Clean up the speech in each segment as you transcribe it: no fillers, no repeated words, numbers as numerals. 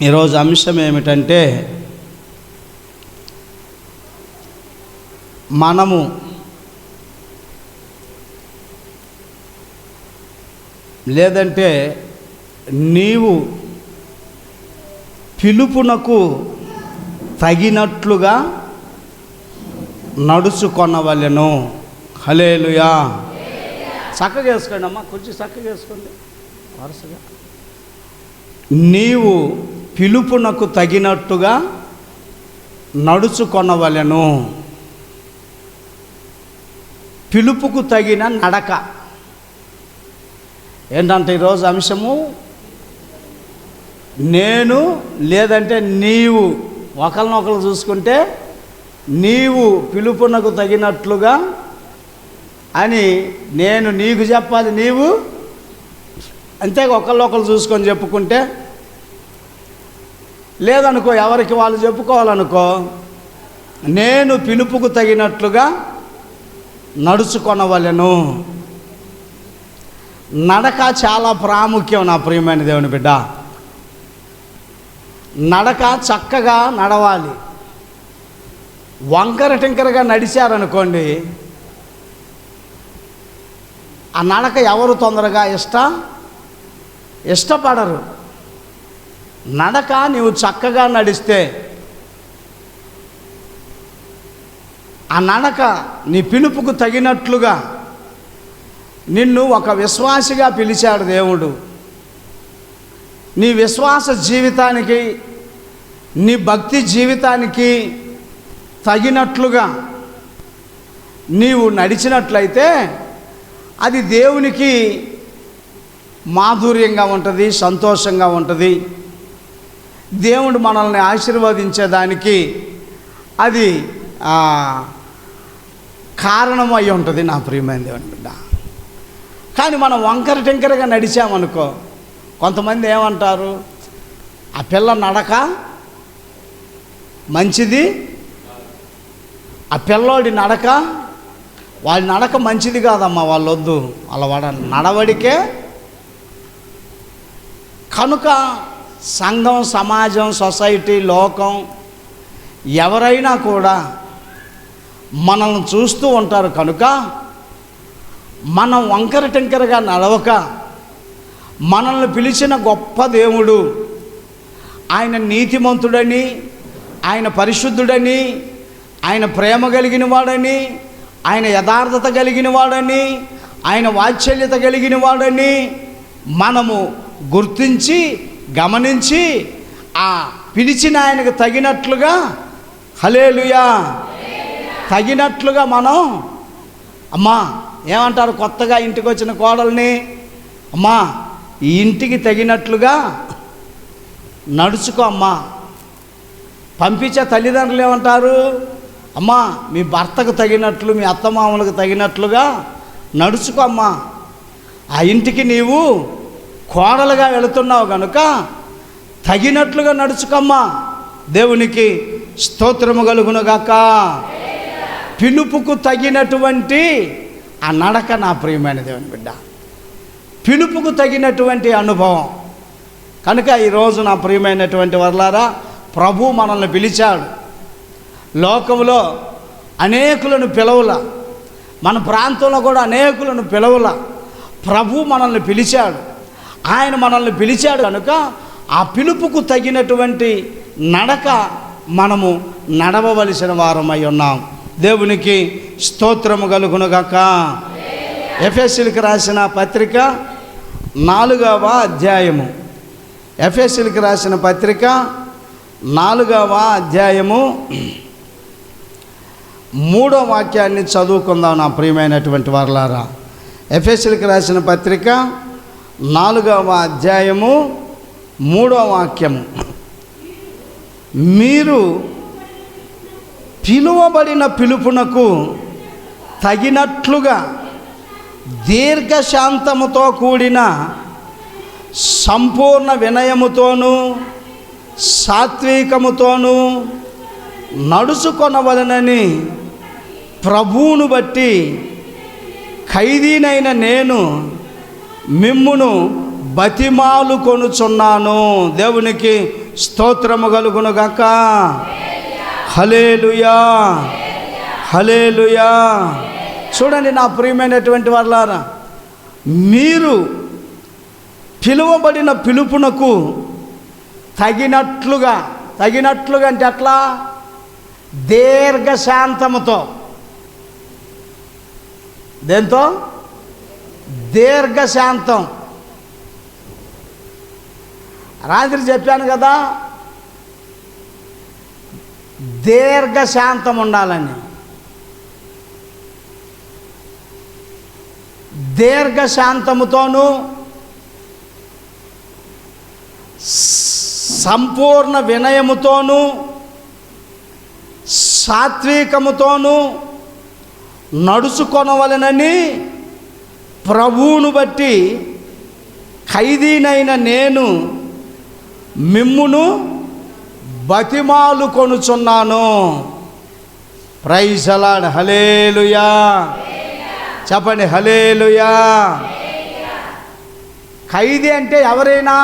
ఈరోజు అంశం ఏమిటంటే మనము లేదంటే నీవు పిలుపునకు తగినట్లుగా నడుచుకొనవలెను. హల్లెలూయా. చక్కగా వేసుకోండి అమ్మా, కొంచెం చక్కగా వేసుకోండి వరుసగా. నీవు పిలుపునకు తగినట్టుగా నడుచుకొనవలెను. పిలుపుకు తగిన నడక ఏంటంటే ఈరోజు అంశము నేను లేదంటే నీవు ఒకరినొకరు చూసుకుంటే నీవు పిలుపునకు తగినట్లుగా అని నేను నీకు చెప్పాలి, నీవు అంతే ఒకళ్ళొకరు చూసుకొని చెప్పుకుంటే లేదనుకో, ఎవరికి వాళ్ళు చెప్పుకోవాలనుకో, నేను పిలుపుకు తగినట్లుగా నడుచుకొనవలెను. నడక చాలా ప్రాముఖ్యం నా ప్రియమైన దేవుని బిడ్డ. నడక చక్కగా నడవాలి. వంకర టింకరగా నడిచారనుకోండి, ఆ నడక ఎవరు తొందరగా ఇష్టపడరు. నడక నీవు చక్కగా నడిస్తే ఆ నడక నీ పిలుపుకు తగినట్లుగా నిన్ను ఒక విశ్వాసిగా పిలిచాడు దేవుడు. నీ విశ్వాస జీవితానికి, నీ భక్తి జీవితానికి తగినట్లుగా నీవు నడిచినట్లయితే అది దేవునికి మాధుర్యంగా ఉంటుంది, సంతోషంగా ఉంటుంది. దేవుడు మనల్ని ఆశీర్వదించేదానికి అది కారణమై ఉంటుంది నా ప్రియమైన దేవుని బిడ్డ. కానీ మనం వంకర టింకరగా నడిచామనుకో, కొంతమంది ఏమంటారు, ఆ పిల్ల నడక మంచిది, ఆ పిల్లోడి నడక, వాళ్ళ నడక మంచిది కాదమ్మా, వాళ్ళు వద్దు, వాళ్ళ నడవడికే. కనుక సంఘం, సమాజం, సొసైటీ, లోకం ఎవరైనా కూడా మనల్ని చూస్తూ ఉంటారు. కనుక మనం వంకర టింకరగా నడవక, మనల్ని పిలిచిన గొప్ప దేవుడు, ఆయన నీతిమంతుడని, ఆయన పరిశుద్ధుడని, ఆయన ప్రేమ కలిగిన వాడని, ఆయన యథార్థత కలిగిన వాడని, ఆయన వాత్సల్యత కలిగిన వాడని మనము గుర్తించి గమనించి ఆ పిలిచిన ఆయనకు తగినట్లుగా, హల్లెలూయా, తగినట్లుగా మనం, అమ్మా ఏమంటారు కొత్తగా ఇంటికి వచ్చిన కోడల్ని, అమ్మా ఈ ఇంటికి తగినట్లుగా నడుచుకో అమ్మా. పంపించే తల్లిదండ్రులు ఏమంటారు, అమ్మా మీ భర్తకు తగినట్లు, మీ అత్తమామలకు తగినట్లుగా నడుచుకో అమ్మా. ఆ ఇంటికి నీవు కోడలుగా వెళుతున్నావు కనుక తగినట్లుగా నడుచుకోమ్మా. దేవునికి స్తోత్రము కలుగునుగాక. పిలుపుకు తగినటువంటి ఆ నడక నా ప్రియమైన దేవుని బిడ్డ, పిలుపుకు తగినటువంటి అనుభవం. కనుక ఈరోజు నా ప్రియమైనటువంటి వర్లారా, ప్రభు మనల్ని పిలిచాడు. లోకంలో అనేకులను పిలవల, మన ప్రాంతంలో కూడా అనేకులను పిలవల. ప్రభు మనల్ని పిలిచాడు. ఆయన మనల్ని పిలిచాడు కనుక ఆ పిలుపుకు తగినటువంటి నడక మనము నడవవలసిన వారమై ఉన్నాం. దేవునికి స్తోత్రము కలుగునుగాక. ఎఫెసీయులకు రాసిన పత్రిక 4వ అధ్యాయము, ఎఫెసీయులకు రాసిన పత్రిక 4వ అధ్యాయము 3వ వాక్యాన్ని చదువుకుందాం నా ప్రియమైనటువంటి వారలారా. ఎఫెసీయులకు రాసిన పత్రిక 4వ అధ్యాయము 3వ వాక్యము, మీరు పిలువబడిన పిలుపునకు తగినట్లుగా దీర్ఘశాంతముతో కూడిన సంపూర్ణ వినయముతోనూ సాత్వికముతోనూ నడుచుకొనవలనని ప్రభువును బట్టి ఖైదీనైన నేను మిమ్మును బతిమాలు కొనుచున్నాను. దేవునికి స్తోత్రము కలుగును గాక. హల్లెలూయా, హల్లెలూయా. చూడండి నా ప్రియమైనటువంటి వాళ్ళారా, మీరు పిలువబడిన పిలుపునకు తగినట్లుగా అంటే ఎట్లా? దీర్ఘశాంతముతో. దేంతో? దీర్ఘశాంతం. రాత్రి చెప్పాను కదా, దీర్ఘశాంతం ఉండాలని. దీర్ఘశాంతముతోనూ సంపూర్ణ వినయముతోనూ సాత్వికముతోనూ నడుచుకొనవలెనని ప్రభువును బట్టి ఖైదీనైన నేను మిమ్మును బతిమాలు కొనుచున్నాను. Praise the lord. హల్లెలూయా. చెప్పండి హల్లెలూయా. ఖైదీ అంటే ఎవరైనా?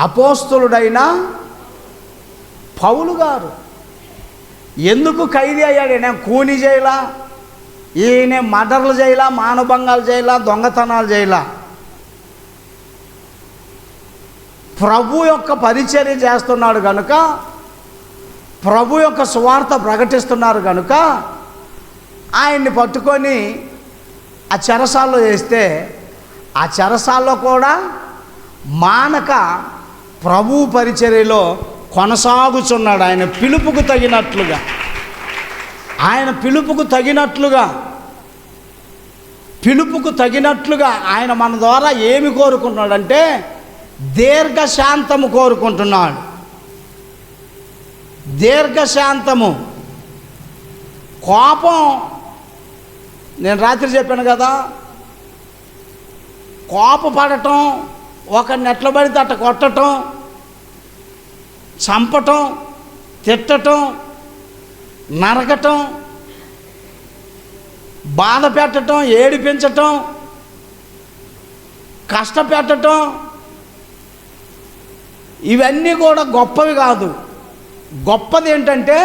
అపోస్తలుడైన పౌలు గారు. ఎందుకు ఖైదీ అయ్యాడు? ఈయన కూని చేయలా, ఈయన మర్డర్లు చేయలా, మానభంగాలు చేయలా, దొంగతనాలు చేయలా. ప్రభు యొక్క పరిచర్య చేస్తున్నాడు కనుక, ప్రభు యొక్క సువార్త ప్రకటిస్తున్నారు కనుక ఆయన్ని పట్టుకొని ఆ చెరసాల్లో వేస్తే ఆ చెరసాల్లో కూడా మానక ప్రభు పరిచర్యలో కొనసాగుచున్నాడు. ఆయన పిలుపుకు తగినట్లుగా, ఆయన పిలుపుకు తగినట్లుగా ఆయన మన ద్వారా ఏమి కోరుకుంటున్నాడంటే దీర్ఘశాంతము కోరుకుంటున్నాడు. దీర్ఘశాంతము. కోపం, నేను రాత్రి చెప్పాను కదా, కోపపడటం, ఒకరిని ఎట్ల పడితే అట్ట కొట్టడం, చంపటం, తిట్టటం, నరకటం, బాధ పెట్టడం, ఏడిపించటం, కష్టపెట్టడం, ఇవన్నీ కూడా గొప్పవి కాదు. గొప్పది ఏంటంటే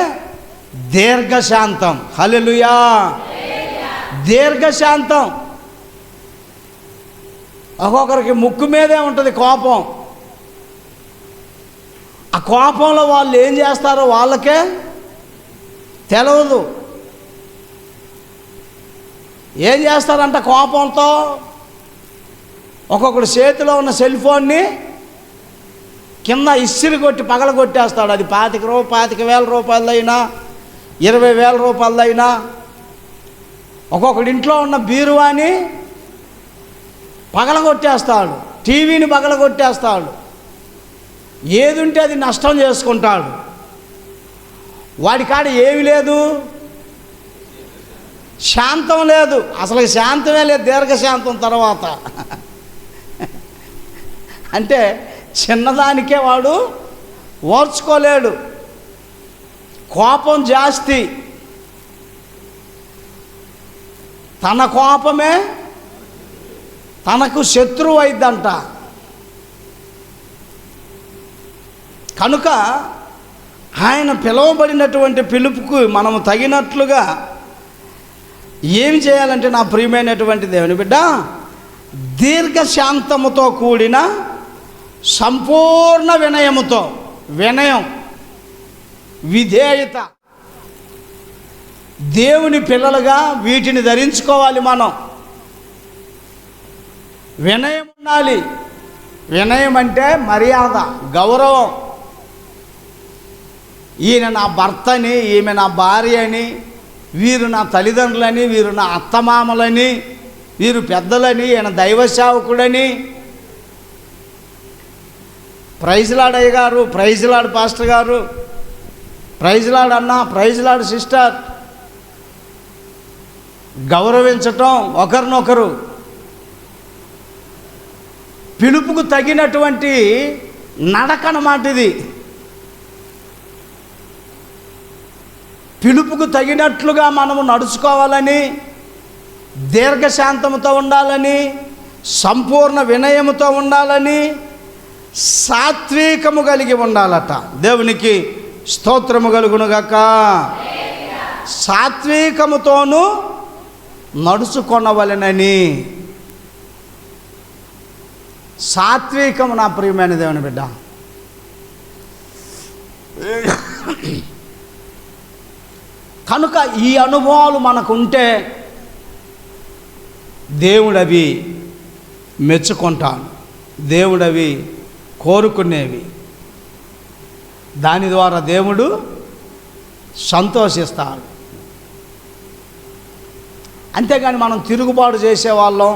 దీర్ఘశాంతం. హల్లెలూయా. దీర్ఘశాంతం. ఒక్కొక్కరికి ముక్కు మీదే ఉంటుంది కోపం. ఆ కోపంలో వాళ్ళు ఏం చేస్తారో వాళ్ళకే తెలియదు. ఏం చేస్తారంట కోపంతో? ఒక్కొక్కడు చేతిలో ఉన్న సెల్ ఫోన్ని కింద ఇస్సిరి కొట్టి పగలగొట్టేస్తాడు. అది 25,000 రూపాయలైనా 20,000 రూపాయలైనా. ఒక్కొక్కడి ఇంట్లో ఉన్న బీరువాని పగలగొట్టేస్తాడు, టీవీని పగలగొట్టేస్తాడు. ఏది ఉంటే అది నష్టం చేసుకుంటాడు. వాడి కాడ ఏమి లేదు, శాంతం లేదు. అసలు శాంతమే లేదు దీర్ఘశాంతం తర్వాత. అంటే చిన్నదానికే వాడు ఓర్చుకోలేడు. కోపం జాస్తి. తన కోపమే తనకు శత్రువు అయిద్దంట. కనుక ఆయన పిలువబడినటువంటి పిలుపుకు మనము తగినట్లుగా ఏమి చేయాలంటే, నా ప్రియమైనటువంటి దేవుని బిడ్డ, దీర్ఘశాంతముతో కూడిన సంపూర్ణ వినయముతో, వినయం, విధేయత, దేవుని పిల్లలుగా వీటిని ధరించుకోవాలి మనం. వినయం ఉండాలి. వినయం అంటే మర్యాద, గౌరవం. ఈయన నా భర్తని, ఈమె నా భార్య అని, వీరు నా తల్లిదండ్రులని, వీరు నా అత్తమామలని, వీరు పెద్దలని, ఈయన దైవ సేవకుడని. ప్రైజ్ లార్డ్ అయ్య గారు, ప్రైజ్ లార్డ్ పాస్టర్ గారు, ప్రైజ్ లార్డ్ అన్న, ప్రైజ్ లార్డ్ సిస్టర్. గౌరవించటం ఒకరినొకరు. పిలుపుకు తగినటువంటి నడకనమాట ఇది. పిలుపుకు తగినట్లుగా మనము నడుచుకోవాలని, దీర్ఘశాంతముతో ఉండాలని, సంపూర్ణ వినయముతో ఉండాలని, సాత్వికము కలిగి ఉండాలట. దేవునికి స్తోత్రము కలుగునుగాక. సాత్వికముతోనూ నడుచుకొనవలెనని. సాత్వికము నా ప్రియమైన దేవుని బిడ్డ. కనుక ఈ అనుభవాలు మనకుంటే దేవుడవి మెచ్చుకుంటాను, దేవుడవి కోరుకునేవి. దాని ద్వారా దేవుడు సంతోషిస్తాడు. అంతేగాని మనం తిరుగుబాటు చేసేవాళ్ళం,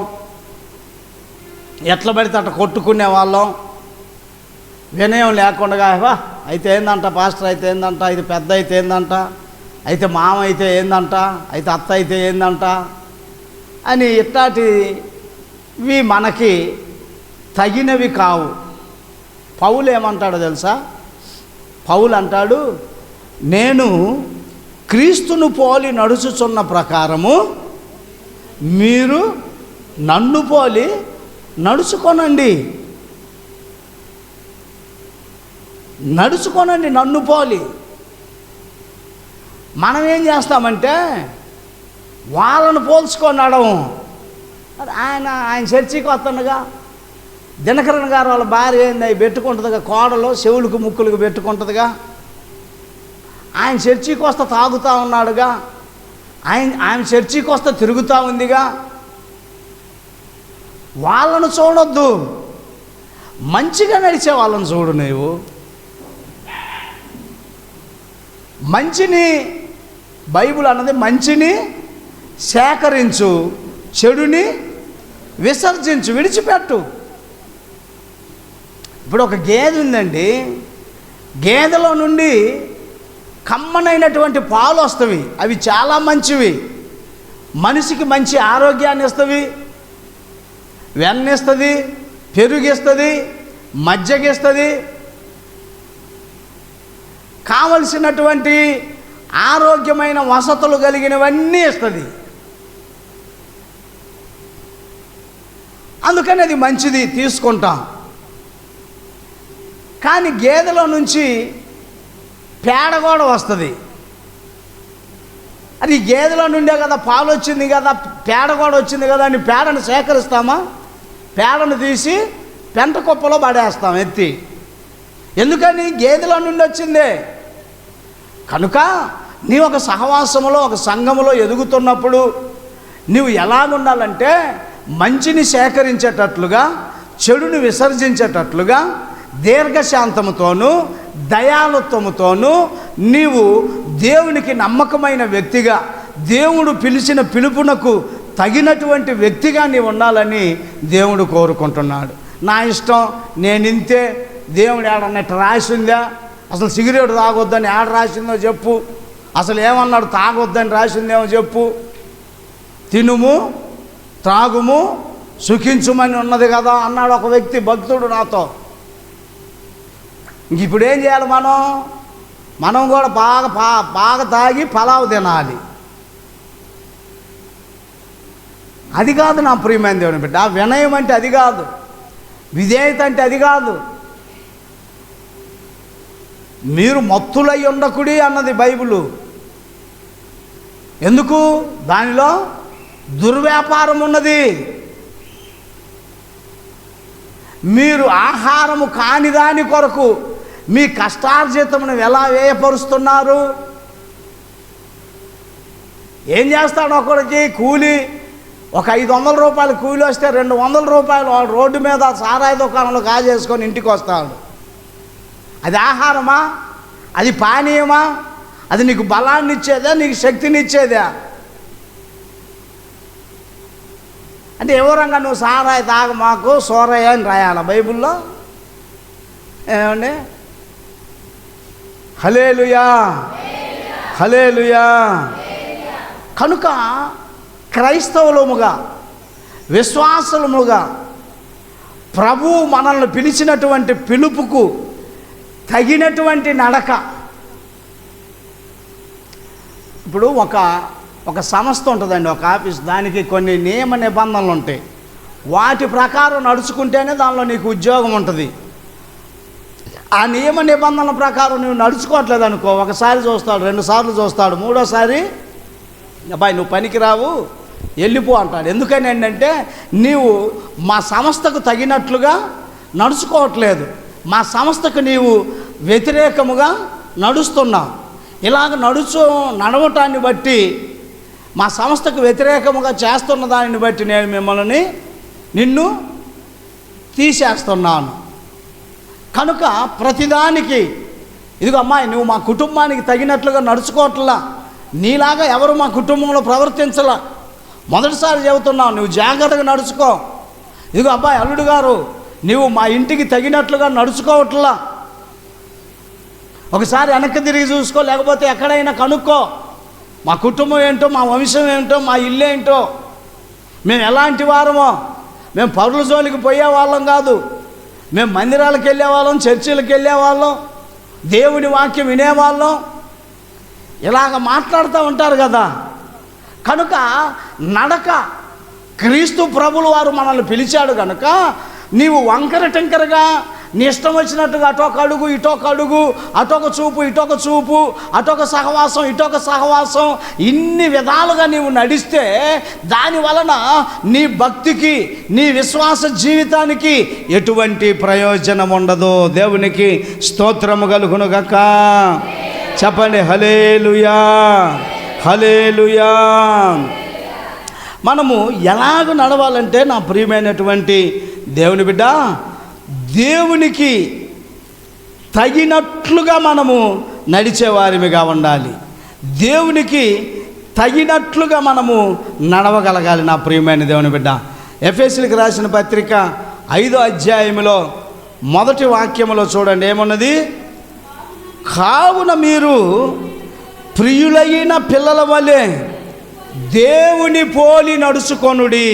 ఎట్లా పడితే అట్లా కొట్టుకునే వాళ్ళం, వినయం లేకుండా అయితే ఏందంట, పాస్టర్ అయితే ఏందంట, ఇది పెద్ద అయితే ఏందంట, అయితే మామ అయితే ఏందంట, అయితే అత్త అయితే ఏందంట అని ఇట్లాంటివి మనకి తగినవి కావు. పౌలు ఏమంటాడో తెలుసా? పౌలు అంటాడు, నేను క్రీస్తును పోలి నడుచుచున్న ప్రకారము మీరు నన్ను పోలి నడుచుకోనండి. నడుచుకోనండి నన్ను పోలి. మనం ఏం చేస్తామంటే వాళ్ళను పోల్చుకొని నడవం. ఆయన చర్చికి వస్తుండగా దినకరన్ గారు వాళ్ళ భార్య ఏంది అవి పెట్టుకుంటుందిగా, కోడలు చెవులకు ముక్కులకు పెట్టుకుంటుందిగా. ఆయన చర్చికి వస్తే తాగుతూ ఉన్నాడుగా, ఆయన చర్చికి వస్తే తిరుగుతూ ఉందిగా. వాళ్ళను చూడొద్దు, మంచిగా నడిచే వాళ్ళని చూడు. నీవు మంచిని, బైబిల్ అన్నది మంచిని సేకరించు, చెడుని విసర్జించు, విడిచిపెట్టు. ఇప్పుడు ఒక గేదె ఉందండి, గేదెలో నుండి కమ్మనైనటువంటి పాలు వస్తవి. అవి చాలా మంచివి, మనిషికి మంచి ఆరోగ్యాన్ని ఇస్తవి, వెన్నిస్తుంది, పెరుగిస్తుంది, మజ్జిగిస్తుంది, కావలసినటువంటి ఆరోగ్యమైన వసతులు కలిగినవన్నీ ఇస్తుంది. అందుకని అది మంచిది, తీసుకుంటాం. కానీ గేదెలో నుంచి పేడ కూడా వస్తుంది. అది గేదెలో నుండే కదా పాలు వచ్చింది కదా, పేడ కూడా వచ్చింది కదా అని పేడను సేకరిస్తామా? పేడను తీసి పెంట కుప్పలో పడేస్తాం ఎత్తి. ఎందుకని? గేదెలో నుండి వచ్చిందే. కనుక నీ ఒక సహవాసములో, ఒక సంఘములో ఎదుగుతున్నప్పుడు నీవు ఎలాగుండాలంటే మంచిని సేకరించేటట్లుగా, చెడుని విసర్జించేటట్లుగా, దీర్ఘశాంతముతోనూ దయాళుత్వముతోనూ నీవు దేవునికి నమ్మకమైన వ్యక్తిగా, దేవుడు పిలిచిన పిలుపునకు తగినటువంటి వ్యక్తిగా నీవు ఉండాలని దేవుడు కోరుకుంటున్నాడు. నా ఇష్టం, నేనింతే, దేవుడు ఏడన్నట్టు రాసిందా? అసలు సిగరెట్ తాగొద్దని ఏడ రాసిందో చెప్పు, అసలు ఏమన్నాడు తాగొద్దని రాసిందేమో చెప్పు, తినుము త్రాగుము సుఖించుమని ఉన్నది కదా అన్నాడు ఒక వ్యక్తి, భక్తుడు నాతో. ఇంక ఇప్పుడు ఏం చేయాలి? మనం కూడా బాగా తాగి పలావు తినాలి. అది కాదు నా ప్రియమైన దేవుని బిడ్డ. వినయం అంటే అది కాదు, విధేయత అంటే అది కాదు. మీరు మత్తులై ఉండకుడి అన్నది బైబిలు. ఎందుకు? దానిలో దుర్వ్యాపారం ఉన్నది. మీరు ఆహారము కాని దాని కొరకు మీ కష్టార్జితమును ఎలా వ్యయపరుస్తున్నారు? ఏం చేస్తాడు ఒకడికి కూలి? ఒక 500 రూపాయలు కూలి వస్తే 200 రూపాయలు రోడ్డు మీద సారాయి దుకాణంలో కాజేసుకొని ఇంటికి వస్తాడు. అది ఆహారమా? అది పానీయమా? అది నీకు బలాన్ని ఇచ్చేదా, నీకు శక్తిని ఇచ్చేదా? అంటే ఎవరంగా నువ్వు సారాయి తాగ మాకు సోరయ్య అని రాయాలా బైబిల్లో? ఏమండి? హల్లెలూయా, హల్లెలూయా. కనుక క్రైస్తవులముగా, విశ్వాసులముగా ప్రభువు మనల్ని పిలిచినటువంటి పిలుపుకు తగినటువంటి నడక. ఇప్పుడు ఒక సంస్థ ఉంటుందండి, ఒక ఆఫీస్, దానికి కొన్ని నియమ నిబంధనలు ఉంటాయి. వాటి ప్రకారం నడుచుకుంటేనే దానిలో నీకు ఉద్యోగం ఉంటుంది. ఆ నియమ నిబంధనల ప్రకారం నువ్వు నడుచుకోవట్లేదు అనుకో, ఒకసారి చూస్తాడు, 2 సార్లు చూస్తాడు, 3వసారి అబ్బాయి నువ్వు పనికి రావు వెళ్ళిపో అంటాడు. ఎందుకని ఏంటంటే నీవు మా సంస్థకు తగినట్లుగా నడుచుకోవట్లేదు, మా సంస్థకు నీవు వ్యతిరేకముగా నడుస్తున్నావు. ఇలాగ నడవటాన్ని బట్టి, మా సంస్థకు వ్యతిరేకముగా చేస్తున్న దానిని బట్టి నేను నిన్ను తీసేస్తున్నాను. కనుక ప్రతిదానికి ఇదిగో అమ్మాయి నువ్వు మా కుటుంబానికి తగినట్లుగా నడుచుకోవట్లా, నీలాగా ఎవరు మా కుటుంబంలో ప్రవర్తించలా, మొదటిసారి చెబుతున్నావు, నువ్వు జాగ్రత్తగా నడుచుకో. ఇదిగో అబ్బాయి అల్లుడు గారు నువ్వు మా ఇంటికి తగినట్లుగా నడుచుకోవట్లా, ఒకసారి వెనక్కి తిరిగి చూసుకో, లేకపోతే ఎక్కడైనా కనుక్కో, మా కుటుంబం ఏంటో, మా వంశం ఏంటో, మా ఇల్లు ఏంటో, మేము ఎలాంటి వారమో. మేము పరుల జోలికి పోయేవాళ్ళం కాదు, మేము మందిరాలకు వెళ్ళేవాళ్ళం, చర్చిలకు వెళ్ళేవాళ్ళం, దేవుని వాక్యం వినేవాళ్ళం. ఇలాగ మాట్లాడుతూ ఉంటారు కదా. కనుక నడక క్రీస్తు ప్రభులు వారు మనల్ని పిలిచాడు కనుక నీవు వంకర టెంకరగా నీ ఇష్టం వచ్చినట్టుగా అటొక అడుగు ఇటొక అడుగు, అటొక చూపు ఇటొక చూపు, అటొక సహవాసం ఇటొక సహవాసం, ఇన్ని విధాలుగా నీవు నడిస్తే దాని వలన నీ భక్తికి, నీ విశ్వాస జీవితానికి ఎటువంటి ప్రయోజనం ఉండదు. దేవునికి స్తోత్రము కలుగునుగాక. చెప్పండి హల్లెలూయా, హల్లెలూయా. మనము ఎలాగ నడవాలంటే నా ప్రియమైనటువంటి దేవుని బిడ్డ, దేవునికి తగినట్లుగా మనము నడిచేవారిగా ఉండాలి, దేవునికి తగినట్లుగా మనము నడవగలగాలి. నా ప్రియమైన దేవుని బిడ్డ, ఎఫెసీయులకు రాసిన పత్రిక 5వ అధ్యాయంలో 1వ వాక్యములో చూడండి ఏమున్నది. కావున మీరు ప్రియులైన పిల్లల వలె దేవుని పోలి నడుచుకొనుడి.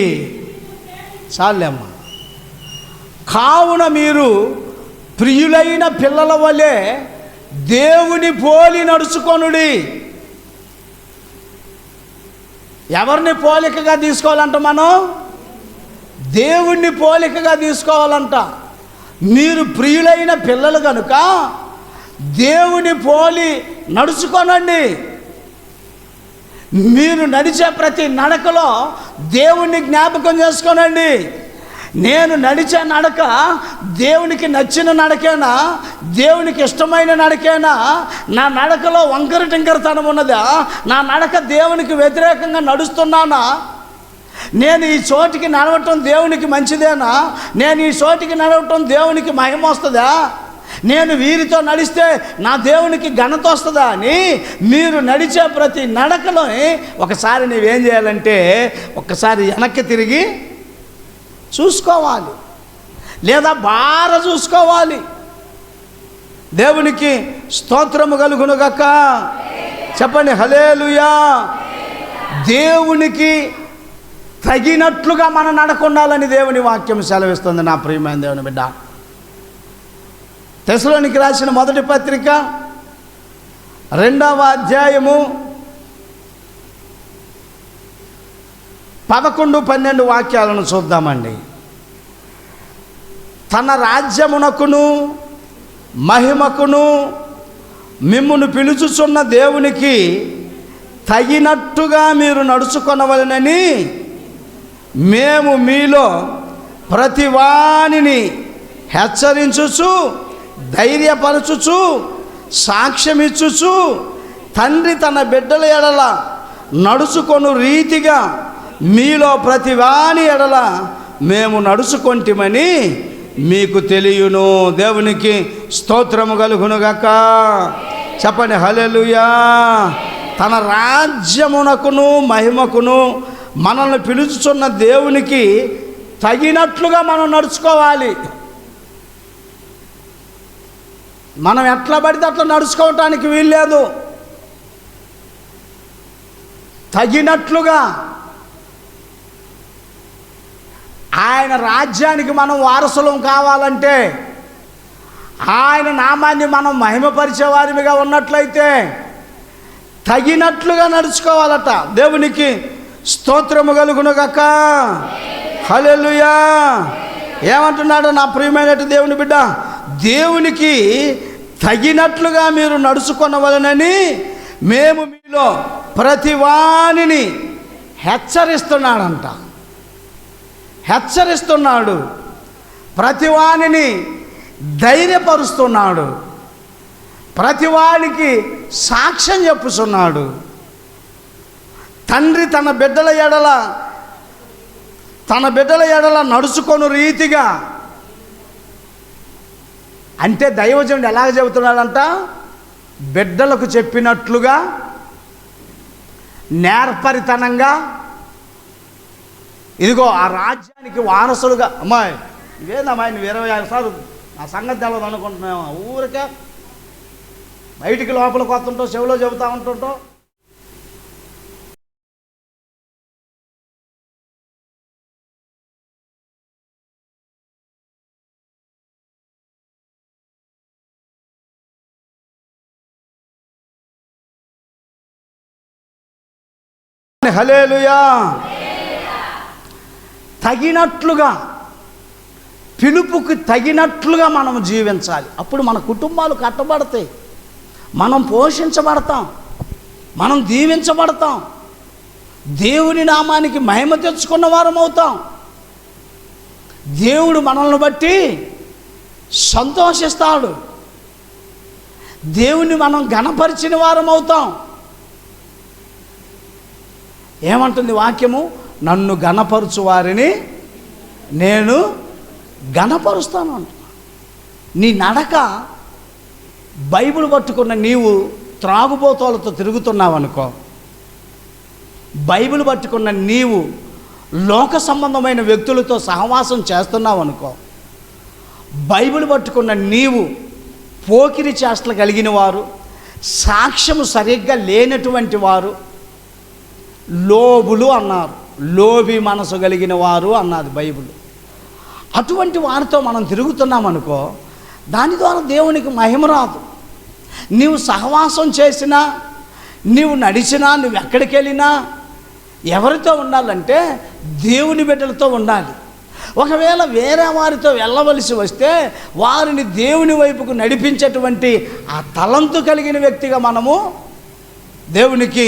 చాలేమ్మా. కావున మీరు ప్రియులైన పిల్లల వలె దేవుని పోలి నడుచుకొనుడి. ఎవరిని పోలికగా తీసుకోవాలంట? మనం దేవుణ్ణి పోలికగా తీసుకోవాలంట. మీరు ప్రియులైన పిల్లలు కనుక దేవుని పోలి నడుచుకోనండి. మీరు నడిచే ప్రతి నడకలో దేవుణ్ణి జ్ఞాపకం చేసుకోనండి. నేను నడిచే నడక దేవునికి నచ్చిన నడకేనా, దేవునికి ఇష్టమైన నడకేనా? నా నడకలో వంకర టింకరతనం ఉన్నదా? నా నడక దేవునికి వ్యతిరేకంగా నడుస్తున్నానా? నేను ఈ చోటికి నడవటం దేవునికి మంచిదేనా? నేను ఈ చోటికి నడవటం దేవునికి మహిమ వస్తుందా? నేను వీరితో నడిస్తే నా దేవునికి ఘనత వస్తుందా అని మీరు నడిచే ప్రతి నడకలో ఒకసారి నీవేం చేయాలంటే ఒక్కసారి వెనక్కి తిరిగి చూసుకోవాలి, లేదా బాగా చూసుకోవాలి. దేవునికి స్తోత్రము కలుగునుగాక. చెప్పండి హల్లెలూయా. దేవునికి తగినట్లుగా మన నడకుండాలని దేవుని వాక్యం సెలవిస్తుంది. నా ప్రియమైన దేవుని బిడ్డ, తెస్సలోనికి రాసిన 1వ పత్రిక 2వ అధ్యాయము 11-12 వాక్యాలను చూద్దామండి. తన రాజ్యమునకును మహిమకును మిమ్మును పిలుచుచున్న దేవునికి తగినట్టుగా మీరు నడుచుకొనవలెనని మేము మీలో ప్రతి వానిని హెచ్చరించుచు, ధైర్యపరచుచు, సాక్ష్యమిచ్చుచు, తండ్రి తన బిడ్డల ఎడల నడుచుకొను రీతిగా మీలో ప్రతి వాని ఎడల మేము నడుచుకొంటిమని మీకు తెలియను. దేవునికి స్తోత్రము కలుగునుగాక. చెప్పండి హల్లెలూయా. తన రాజ్యమునకును మహిమకును మనల్ని పిలుచుచున్న దేవునికి తగినట్లుగా మనం నడుచుకోవాలి. మనం ఎట్లా పడితే అట్లా నడుచుకోవటానికి వీల్లేదు. తగినట్లుగా ఆయన రాజ్యానికి మనం వారసులం కావాలంటే, ఆయన నామాన్ని మనం మహిమపరిచేవారిగా ఉన్నట్లయితే తగినట్లుగా నడుచుకోవాలట. దేవునికి స్తోత్రము కలుగునుగాక. హల్లెలూయా. ఏమంటున్నాడు నా ప్రియమైన దేవుని బిడ్డ? దేవునికి తగినట్లుగా మీరు నడుచుకొనవలెనని మేము మీలో ప్రతి వానిని హెచ్చరిస్తున్నాడంట. హెచ్చరిస్తున్నాడు, ప్రతివానిని ధైర్యపరుస్తున్నాడు, ప్రతివాడికి సాక్ష్యం చెప్పుచున్నాడు. తండ్రి తన బిడ్డల ఎడల నడుచుకొను రీతిగా, అంటే దైవజనుడు ఎలాగ చెబుతున్నాడంట? బిడ్డలకు చెప్పినట్లుగా, నేర్పరితనంగా, ఇదిగో ఆ రాజ్యానికి వారసులుగా. అమ్మాయి ఇవేందమ్మాయి, నువ్వు 26 సార్లు నా సంగతి తెలవదు అనుకుంటున్నావా? ఊరికే బయటికి లోపలికి వస్తుంటావు, చెవిలో చెబుతూ ఉంటుంటావు. హల్లెలూయా. తగినట్లుగా, పిలుపుకి తగినట్లుగా మనం జీవించాలి. అప్పుడు మన కుటుంబాలు కట్టబడతాయి, మనం పోషించబడతాం, మనం దీవించబడతాం, దేవుని నామానికి మహిమ తెచ్చుకున్న వారం అవుతాం. దేవుడు మనల్ని బట్టి సంతోషిస్తాడు, దేవుని మనం ఘనపరిచిన వారం అవుతాం. ఏమంటుంది వాక్యము? నన్ను ఘనపరుచు వారిని నేను ఘనపరుస్తాను అంటున్నా. నీ నడక, బైబిల్ పట్టుకున్న నీవు త్రాగుబోతోలతో తిరుగుతున్నావు అనుకో, బైబిల్ పట్టుకున్న నీవు లోక సంబంధమైన వ్యక్తులతో సహవాసం చేస్తున్నావు అనుకో, బైబిల్ పట్టుకున్న నీవు పోకిరి చేష్టలు కలిగిన వారు, సాక్ష్యము సరిగ్గా లేనటువంటి వారు, లోబులు అన్నారు, లోబి మనసు కలిగిన వారు అన్నది బైబిల్. అటువంటి వారితో మనం తిరుగుతున్నామనుకో, దాని ద్వారా దేవునికి మహిమ రాదు. నీవు సహవాసం చేసినా, నీవు నడిచినా, నువ్వు ఎక్కడికి వెళ్ళినా ఎవరితో ఉండాలంటే దేవుని బిడ్డలతో ఉండాలి. ఒకవేళ వేరే వారితో వెళ్ళవలసి వస్తే వారిని దేవుని వైపుకు నడిపించేటువంటి ఆ తలంతు కలిగిన వ్యక్తిగా మనము దేవునికి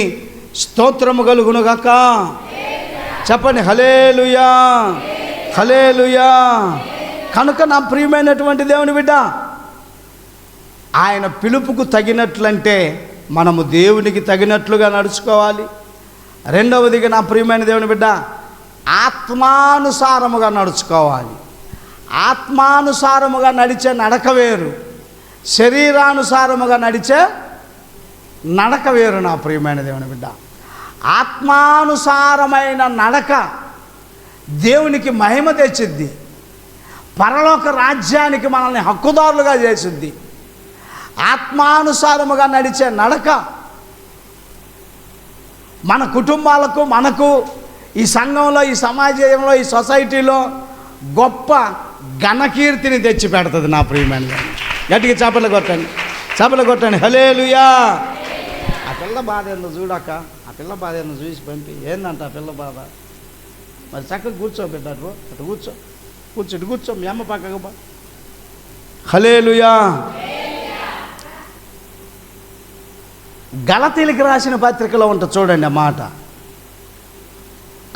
స్తోత్రము కలుగునుగాక. చెప్పండి హల్లెలూయా, హల్లెలూయా. కనుక నా ప్రియమైనటువంటి దేవుని బిడ్డ, ఆయన పిలుపుకు తగినట్లంటే మనము దేవునికి తగినట్లుగా నడుచుకోవాలి. రెండవదిగా నా ప్రియమైన దేవుని బిడ్డ, ఆత్మానుసారముగా నడుచుకోవాలి. ఆత్మానుసారముగా నడిచే నడక వేరు, శరీరానుసారముగా నడిచే నడక వేరు. నా ప్రియమైన దేవుని బిడ్డ, ఆత్మానుసారమైన నడక దేవునికి మహిమ తెచ్చిద్ది, పరలోక రాజ్యానికి మనల్ని హక్కుదారులుగా చేసిద్ది. ఆత్మానుసారముగా నడిచే నడక మన కుటుంబాలకు, మనకు, ఈ సంఘంలో, ఈ సమాజంలో, ఈ సొసైటీలో గొప్ప ఘనకీర్తిని తెచ్చి పెడుతుంది. నా ప్రియమైన గట్టిగా చప్పట్లు కొట్టండి, చప్పట్లు కొట్టండి. హల్లెలూయా. ఆ పిల్ల బాధ ఏందో చూడక, ఆ పిల్ల బాధ ఏందో చూసి పంపి. ఏందంట ఆ పిల్ల బాధ? మరి చక్కగా కూర్చోబెట్టారు, అటు కూర్చో, ఇటు కూర్చో, మీ అమ్మ పక్కకు బా. హల్లెలూయా. గలతీయులకు రాసిన పత్రికలో ఉంటుంది చూడండి ఆ మాట,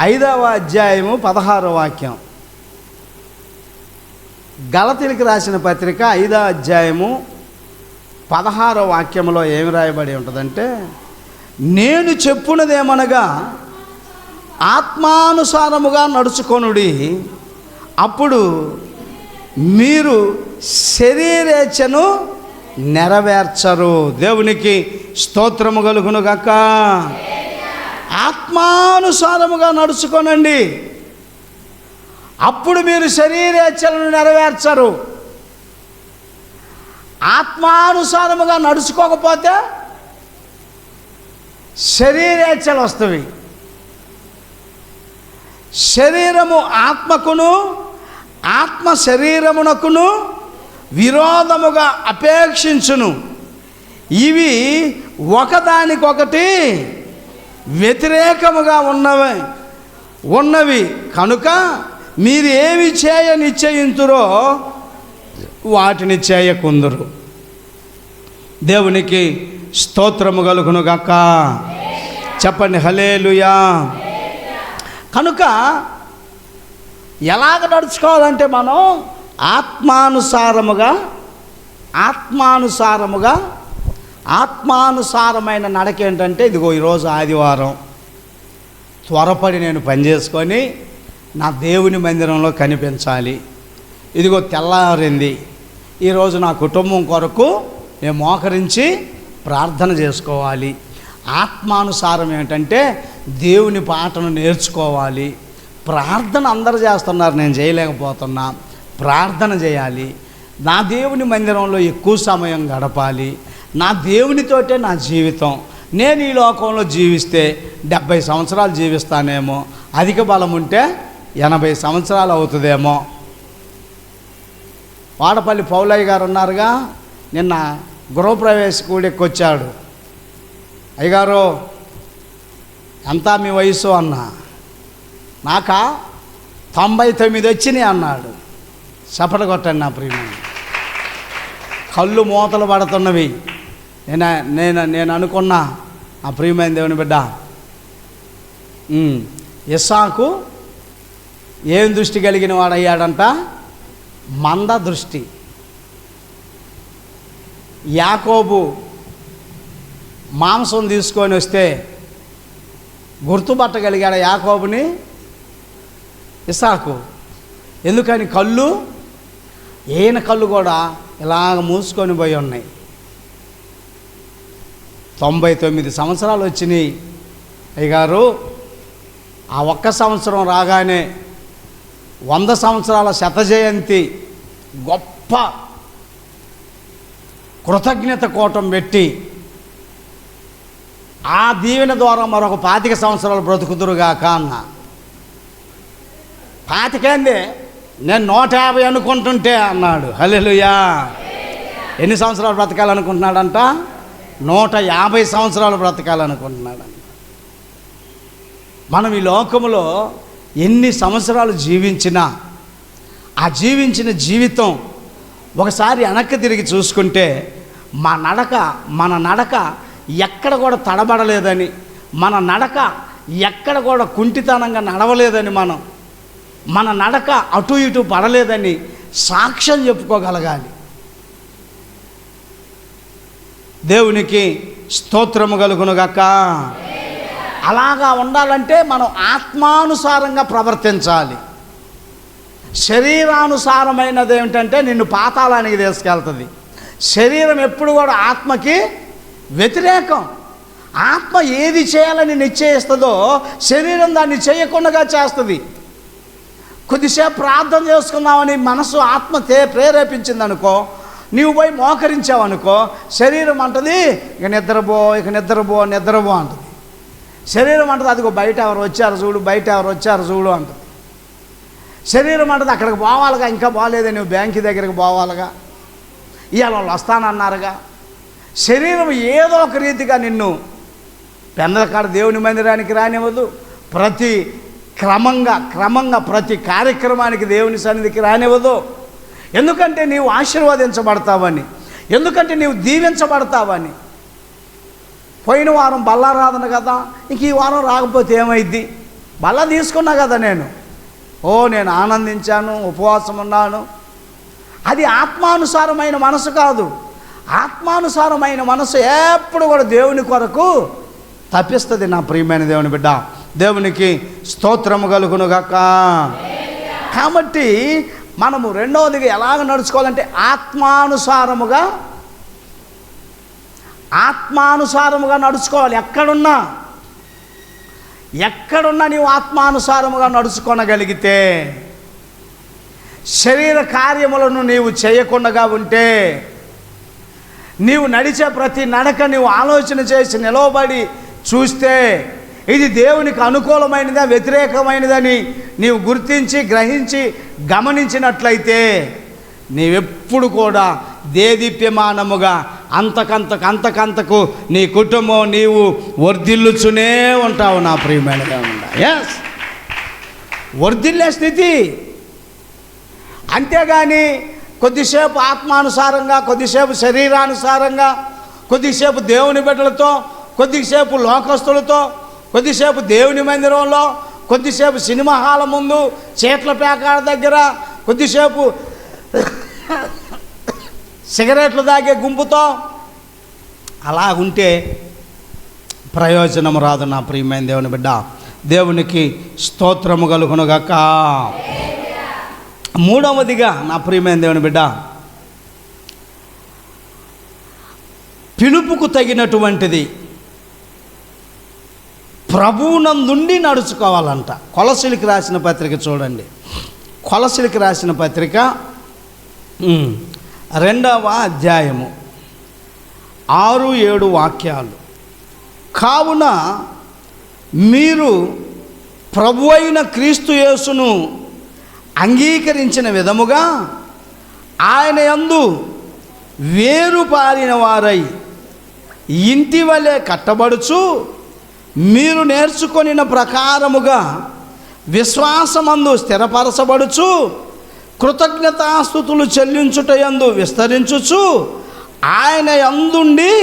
5వ అధ్యాయము 16వ వాక్యం. గలతీయులకు రాసిన పత్రిక 5వ అధ్యాయము 16వ వాక్యంలో ఏమి రాయబడి ఉంటుందంటే, నేను చెప్పున్నదేమనగా ఆత్మానుసారముగా నడుచుకొనుడి, అప్పుడు మీరు శరీరేచ్ఛను నెరవేర్చరు. దేవునికి స్తోత్రము కలుగునుగాక. ఆత్మానుసారముగా నడుచుకోనండి, అప్పుడు మీరు శరీరేచ్ఛలను నెరవేర్చరు. ఆత్మానుసారముగా నడుచుకోకపోతే శరీరేచ్ఛలు వస్తవి. శరీరము ఆత్మకును, ఆత్మ శరీరమునకును విరోధముగా అపేక్షించును. ఇవి ఒకదానికొకటి వ్యతిరేకముగా ఉన్నవి కనుక మీరు ఏవి చేయ నిశ్చయింతురో వాటిని చేయకుందురు. దేవునికి స్తోత్రము కలుగును గాక. చెప్పండి హల్లెలూయా. కనుక ఎలాగ నడుచుకోవాలంటే మనం ఆత్మానుసారమైన నడక ఏంటంటే, ఇదిగో ఈరోజు ఆదివారం త్వరపడి నేను పని చేసుకొని నా దేవుని మందిరంలో కనిపించాలి. ఇదిగో తెల్లారింది, ఈరోజు నా కుటుంబం కొరకు నేను మోకరించి ప్రార్థన చేసుకోవాలి. ఆత్మానుసారం ఏంటంటే దేవుని పాటను నేర్చుకోవాలి. ప్రార్థన అందరూ చేస్తున్నారు, నేను చేయలేకపోతున్నా. ప్రార్థన చేయాలి. నా దేవుని మందిరంలో ఎక్కువ సమయం గడపాలి. నా దేవునితోటే నా జీవితం. నేను ఈ లోకంలో జీవిస్తే 70 సంవత్సరాలు జీవిస్తానేమో, అధిక బలం ఉంటే 80 సంవత్సరాలు అవుతుందేమో. వాడపల్లి పౌలయ్య గారు ఉన్నారుగా, నిన్న గృహప్రవేశ కూడికి వచ్చాడు. అయ్యగారు ఎంత మీ వయసు అన్నా, నాకా 99 వచ్చినాయి అన్నాడు. చప్పట కొట్టండి నా ప్రియమైన. కళ్ళు మూతలు పడుతున్నవి. నేను అనుకున్నా, ఆ ప్రియమైన దేవుని బిడ్డ, ఇస్సాకు ఏం దృష్టి కలిగిన వాడయ్యాడంట? మంద దృష్టి. యాకోబు మాంసం తీసుకొని వస్తే గుర్తుపట్టగలిగాడు యాకోబుని ఇస్సాకు. ఎందుకని? కళ్ళు, ఈయన కళ్ళు కూడా ఇలాగ మూసుకొని పోయి ఉన్నాయి. 99 సంవత్సరాలు వచ్చినాయి అయ్యగారు. ఆ ఒక్క సంవత్సరం రాగానే 100 సంవత్సరాల శత జయంతి గొప్ప కృతజ్ఞత కూటం పెట్టి ఆ దీవెన ద్వారా మరొక 25 సంవత్సరాలు బ్రతుకుదురుగాక అన్న. 25 నేను 150 అనుకుంటుంటే అన్నాడు. హల్లెలూయా. ఎన్ని సంవత్సరాలు బ్రతకాలనుకుంటున్నాడంట? 150 సంవత్సరాలు బ్రతకాలనుకుంటున్నాడంట. మనం ఈ లోకంలో ఎన్ని సంవత్సరాలు జీవించినా ఆ జీవించిన జీవితం ఒకసారి వెనక్కి తిరిగి చూసుకుంటే మన నడక ఎక్కడ కూడా తడబడలేదని, మన నడక ఎక్కడ కూడా కుంటితనంగా నడవలేదని, మన నడక అటు ఇటు పడలేదని సాక్ష్యం చెప్పుకోగలగాలి. దేవునికి స్తోత్రము కలుగునుగాక. అలాగా ఉండాలంటే మనం ఆత్మానుసారంగా ప్రవర్తించాలి. శరీరానుసారమైనది ఏమిటంటే నిన్ను పాతాళానికి తీసుకెళ్తుంది. శరీరం ఎప్పుడు కూడా ఆత్మకి వ్యతిరేకం. ఆత్మ ఏది చేయాలని నిశ్చయిస్తుందో శరీరం దాన్ని చేయకుండా చేస్తుంది. కొద్దిసేపు ప్రార్థన చేసుకుందామని మనసు ఆత్మ ప్రేరేపించిందనుకో, నీవు పోయి మోకరించావనుకో, శరీరం అంటది ఇక నిద్రపో అంటది. శరీరం అంటది అదిగో బయట ఎవరు వచ్చారు చూడు అంటది. శరీరం అంటది అక్కడికి పోవాలిగా, ఇంకా బాగాలేదే, నువ్వు బ్యాంకు దగ్గరికి పోవాలిగా, ఇవాళ వాళ్ళు వస్తానన్నారుగా. శరీరం ఏదో ఒక రీతిగా నిన్ను పెందలకాడ దేవుని మందిరానికి రానివ్వదు. క్రమంగా ప్రతి కార్యక్రమానికి దేవుని సన్నిధికి రానివ్వదు. ఎందుకంటే నీవు ఆశీర్వదించబడతావని, ఎందుకంటే నీవు దీవించబడతావని. పోయిన వారం బల్లారాధన కదా, ఇంక ఈ వారం రాకపోతే ఏమైద్ది? బల్ల తీసుకున్నా కదా నేను ఆనందించాను, ఉపవాసం ఉన్నాను. అది ఆత్మానుసారమైన మనసు కాదు. ఆత్మానుసారమైన మనసు ఎప్పుడు కూడా దేవుని కొరకు తప్పిస్తుంది. నా ప్రియమైన దేవుని బిడ్డ, దేవునికి స్తోత్రము కలుగునుగాక. కాబట్టి మనము రెండవదిగా ఎలాగ నడుచుకోవాలంటే ఆత్మానుసారముగా నడుచుకోవాలి. ఎక్కడున్నా నీవు ఆత్మానుసారముగా నడుచుకొనగలిగితే, శరీర కార్యములను నీవు చేయకుండా ఉంటే, నీవు నడిచే ప్రతి నడక నీవు ఆలోచన చేసి నిలవబడి చూస్తే ఇది దేవునికి అనుకూలమైనదా వ్యతిరేకమైనదని నీవు గుర్తించి గ్రహించి గమనించినట్లయితే నీవెప్పుడు కూడా దేదీప్యమానముగా అంతకంతకు నీ కుటుంబం నీవు వర్ధిల్లుచునే ఉంటావు. నా ప్రియమైన దేవుడా, ఎస్, వర్ధిల్లే స్థితి అంతేగాని కొద్దిసేపు ఆత్మానుసారంగా, కొద్దిసేపు శరీరానుసారంగా, కొద్దిసేపు దేవుని బిడ్డలతో, కొద్దిసేపు లోకస్తులతో, కొద్దిసేపు దేవుని మందిరంలో, కొద్దిసేపు సినిమా హాల్ ముందు, చీట్ల పేకాడ దగ్గర, కొద్దిసేపు సిగరెట్లు తాగే గుంపుతో అలాగుంటే ప్రయోజనం రాదు నా ప్రియమైన దేవుని బిడ్డ. దేవునికి స్తోత్రము కలుగునుగాక. మూడవదిగా నా ప్రియమైన దేవుని బిడ్డ, పిలుపుకు తగినటువంటిది ప్రభువునందుండి నడుచుకోవాలంట. కొలసీలకు రాసిన పత్రిక చూడండి. కొలసీలకు రాసిన పత్రిక 2వ అధ్యాయము 6-7 వాక్యాలు. కావున మీరు ప్రభు అయిన క్రీస్తు యేసును అంగీకరించిన విధముగా ఆయన యందు వేరుపారిన వారై ఇంటి వలె కట్టబడుచు, మీరు నేర్చుకొనిన ప్రకారముగా విశ్వాసమందు స్థిరపరచబడుచు, కృతజ్ఞతాస్తుతులు చెల్లించుటయందు విస్తరించుచు, ఆయన యందుండి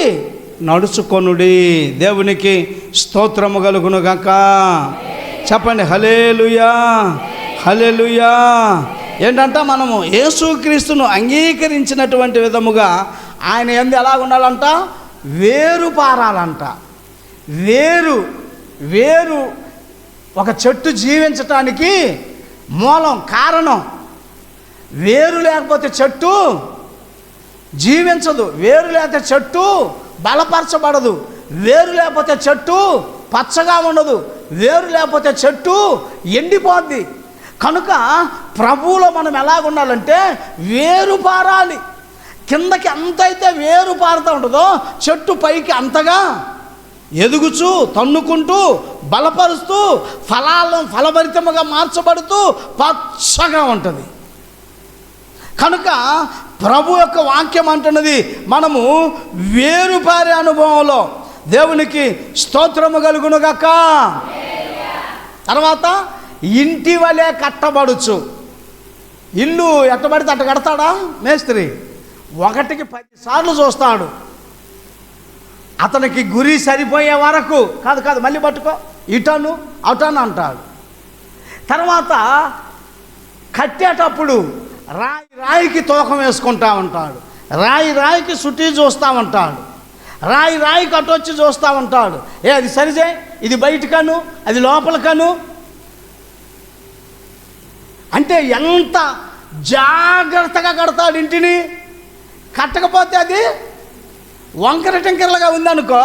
నడుచుకొనుడి. దేవునికి స్తోత్రము కలుగునుగాక. చెప్పండి హల్లెలూయా, హల్లెలూయా. ఏంటంటే మనము యేసుక్రీస్తును అంగీకరించినటువంటి విధముగా ఆయన యందు ఎలా ఉండాలంట? వేరు పారాలంట. వేరు ఒక చెట్టు జీవించటానికి మూలం, కారణం. వేరు లేకపోతే చెట్టు జీవించదు. వేరు లేకపోతే చెట్టు బలపరచబడదు. వేరు లేకపోతే చెట్టు పచ్చగా ఉండదు. వేరు లేకపోతే చెట్టు ఎండిపోద్ది. కనుక ప్రభువులో మనం ఎలాగుండాలంటే వేరు పారాలి. కిందకి ఎంతైతే వేరు పారుతూ ఉంటుందో చెట్టు పైకి అంతగా ఎదుగుచూ, తన్నుకుంటూ, బలపరుస్తూ, ఫలభరితముగా మార్చబడుతూ పచ్చగా ఉంటుంది. కనుక ప్రభు యొక్క వాక్యం అంటున్నది మనము వేరుపారే అనుభవంలో. దేవునికి స్తోత్రము కలుగునుగాక. తర్వాత ఇంటి వలె కట్టబడుచు. ఇల్లు ఎట్టబడితే అట్ట కడతాడా మేస్త్రి? 1కి 10 సార్లు చూస్తాడు. అతనికి గురి సరిపోయే వరకు కాదు మళ్ళీ పట్టుకో, ఇటను అటను అంటాడు. తర్వాత కట్టేటప్పుడు రాయికి తూకం వేసుకుంటా ఉంటాడు. రాయికి సుట్టి చూస్తూ ఉంటాడు. రాయికి అటొచ్చి చూస్తూ ఉంటాడు. అది సరిచే, ఇది బయటకను, అది లోపలికను. అంటే ఎంత జాగ్రత్తగా కడతాడు ఇంటిని. కట్టకపోతే అది వంకర టింకరలుగా ఉందనుకో,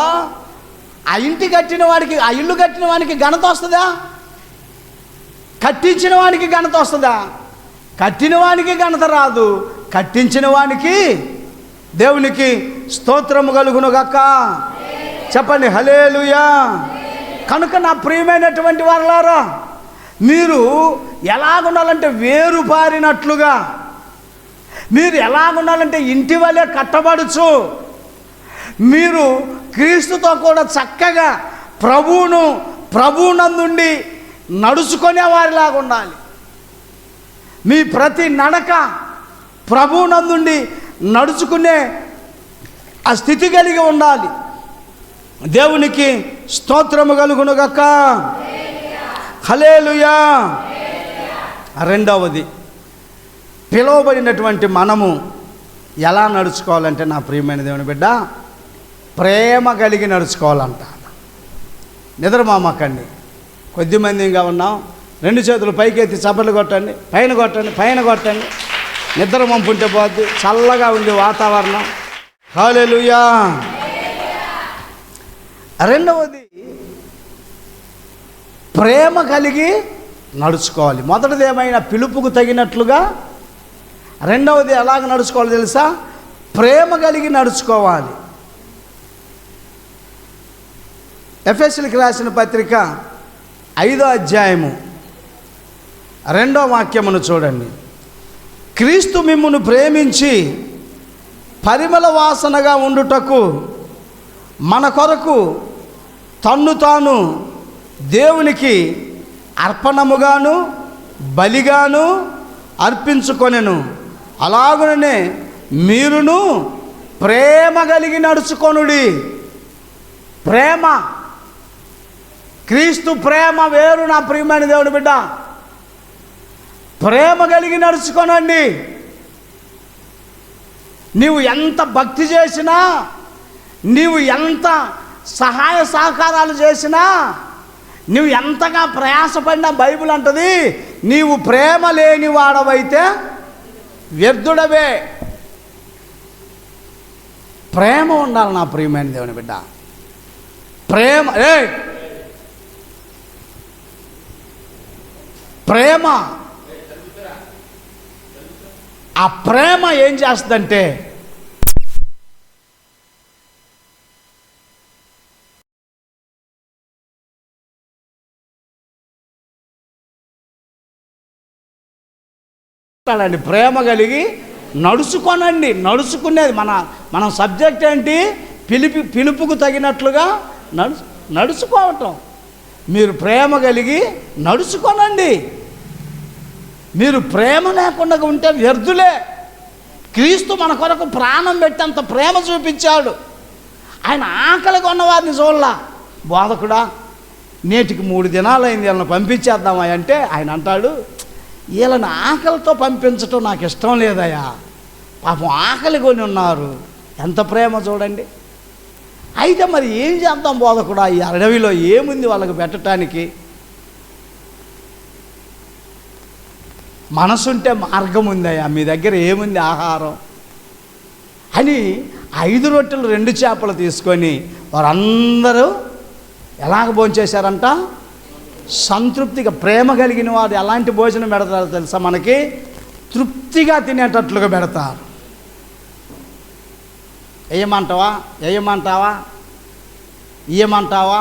ఆ ఇంటి కట్టిన వాడికి, ఆ ఇల్లు కట్టిన వాడికి ఘనత వస్తుందా? కట్టించిన వాడికి ఘనత వస్తుందా? కట్టిన వానికి ఘనత రాదు. కట్టించిన వానికి దేవునికి స్తోత్రము కలుగునుగాక. చెప్పండి హల్లెలూయా. కనుక నా ప్రియమైనటువంటి వారలారా, మీరు ఎలాగుండాలంటే వేరుపారినట్లుగా, మీరు ఎలాగుండాలంటే ఇంటి వలె కట్టబడుచు, మీరు క్రీస్తుతో కూడా చక్కగా ప్రభువునందుండి నడుచుకునే వారిలాగా ఉండాలి. మీ ప్రతి నడక ప్రభువునందుండి నడుచుకునే ఆ స్థితి కలిగి ఉండాలి. దేవునికి స్తోత్రము కలుగునుగాక. హల్లెలూయా. రెండవది, పిలువబడినటువంటి మనము ఎలా నడుచుకోవాలంటే నా ప్రియమైన దేవుని బిడ్డ, ప్రేమ కలిగి నడుచుకోవాలంట. నిద్రమామకండి. కొద్దిమందిగా ఉన్నాం. 2 చేతులు పైకెత్తి చప్పట్లు కొట్టండి, పైన కొట్టండి. నిద్ర మంపుంటే పోద్ది. చల్లగా ఉంది వాతావరణం. హల్లెలూయా. రెండవది, ప్రేమ కలిగి నడుచుకోవాలి. మొదటిది ఏమైనా పిలుపుకు తగినట్లుగా, రెండవది ఎలాగ నడుచుకోవాలి తెలుసా? ప్రేమ కలిగి నడుచుకోవాలి. ఎఫెసీయులకు రాసిన పత్రిక 5వ అధ్యాయము 2వ వాక్యమును చూడండి. క్రీస్తు మిమ్మును ప్రేమించి పరిమళ వాసనగా ఉండుటకు మన కొరకు తన్ను తాను దేవునికి అర్పణముగాను బలిగాను అర్పించుకొనెను. అలాగుననే మీరును ప్రేమ కలిగి నడుచుకొనుడి. ప్రేమ, క్రీస్తు ప్రేమ వేరు నా ప్రియమైన దేవుని బిడ్డ. ప్రేమ కలిగి నడుచుకోనండి. నీవు ఎంత భక్తి చేసినా, నీవు ఎంత సహాయ సహకారాలు చేసినా, నువ్వు ఎంతగా ప్రయాసపడినా బైబిల్ అంటది నీవు ప్రేమ లేని వాడవైతే వ్యర్థుడవే. ప్రేమ ఉండాలి నా ప్రియమైన దేవుని బిడ్డ. ప్రేమ ప్రేమ ఆ ప్రేమ ఏం చేస్తుందంటే ప్రేమ కలిగి నడుచుకోనండి. నడుచుకునేది మన సబ్జెక్ట్ ఏంటి? పిలుపుకు తగినట్లుగా నడుచుకోవటం. మీరు ప్రేమ కలిగి నడుచుకోనండి. మీరు ప్రేమ లేకుండా ఉంటే వ్యర్థులే. క్రీస్తు మన కొరకు ప్రాణం పెట్టేంత ప్రేమ చూపించాడు. ఆయన ఆకలిగా ఉన్నవారిని చూడలా. బోధకుడా, నేటికి 3 దినాలైంది, వీళ్ళని పంపించేద్దామా అంటే ఆయన అంటాడు, వీళ్ళని ఆకలితో పంపించటం నాకు ఇష్టం లేదయ్యా, పాపం ఆకలి కొని ఉన్నారు. ఎంత ప్రేమ చూడండి. అయితే మరి ఏం చేద్దాం బోధకుడా, ఈ అడవిలో ఏముంది వాళ్ళకి పెట్టడానికి? మనసుంటే మార్గం ఉందయ్యా, మీ దగ్గర ఏముంది ఆహారం అని 5 రొట్టెలు 2 చేపలు తీసుకొని వారందరూ ఎలాగ భోంచేశారంట? సంతృప్తిగా. ప్రేమ కలిగిన వారు ఎలాంటి భోజనం పెడతారో తెలుసా? మనకి తృప్తిగా తినేటట్లుగా పెడతారు. వేయమంటావా, ఇయ్యమంటావా,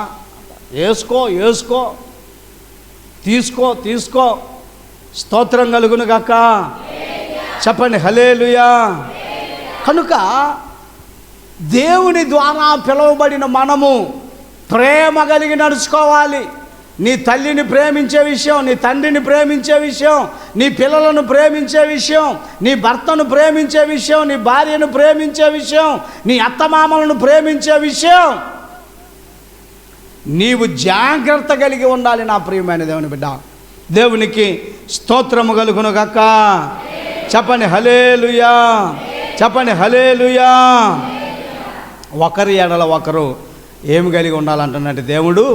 వేసుకో, తీసుకో. స్తోత్రం కలుగును గాక. చెప్పండి హల్లెలూయా. కనుక దేవుని ద్వారా పిలువబడిన మనము ప్రేమ కలిగి నడుచుకోవాలి. నీ తల్లిని ప్రేమించే విషయం, నీ తండ్రిని ప్రేమించే విషయం, నీ పిల్లలను ప్రేమించే విషయం, నీ భర్తను ప్రేమించే విషయం, నీ భార్యను ప్రేమించే విషయం, నీ అత్తమామలను ప్రేమించే విషయం నీవు జాగ్రత్త కలిగి ఉండాలి నా ప్రియమైన దేవుని బిడ్డ. దేవునికి స్తోత్రము కలుగును గాక. చెప్పండి హల్లెలూయా. ఒకరి ఎడల ఒకరు ఏమి కలిగి ఉండాలంటున్నట్టు దేవుడు?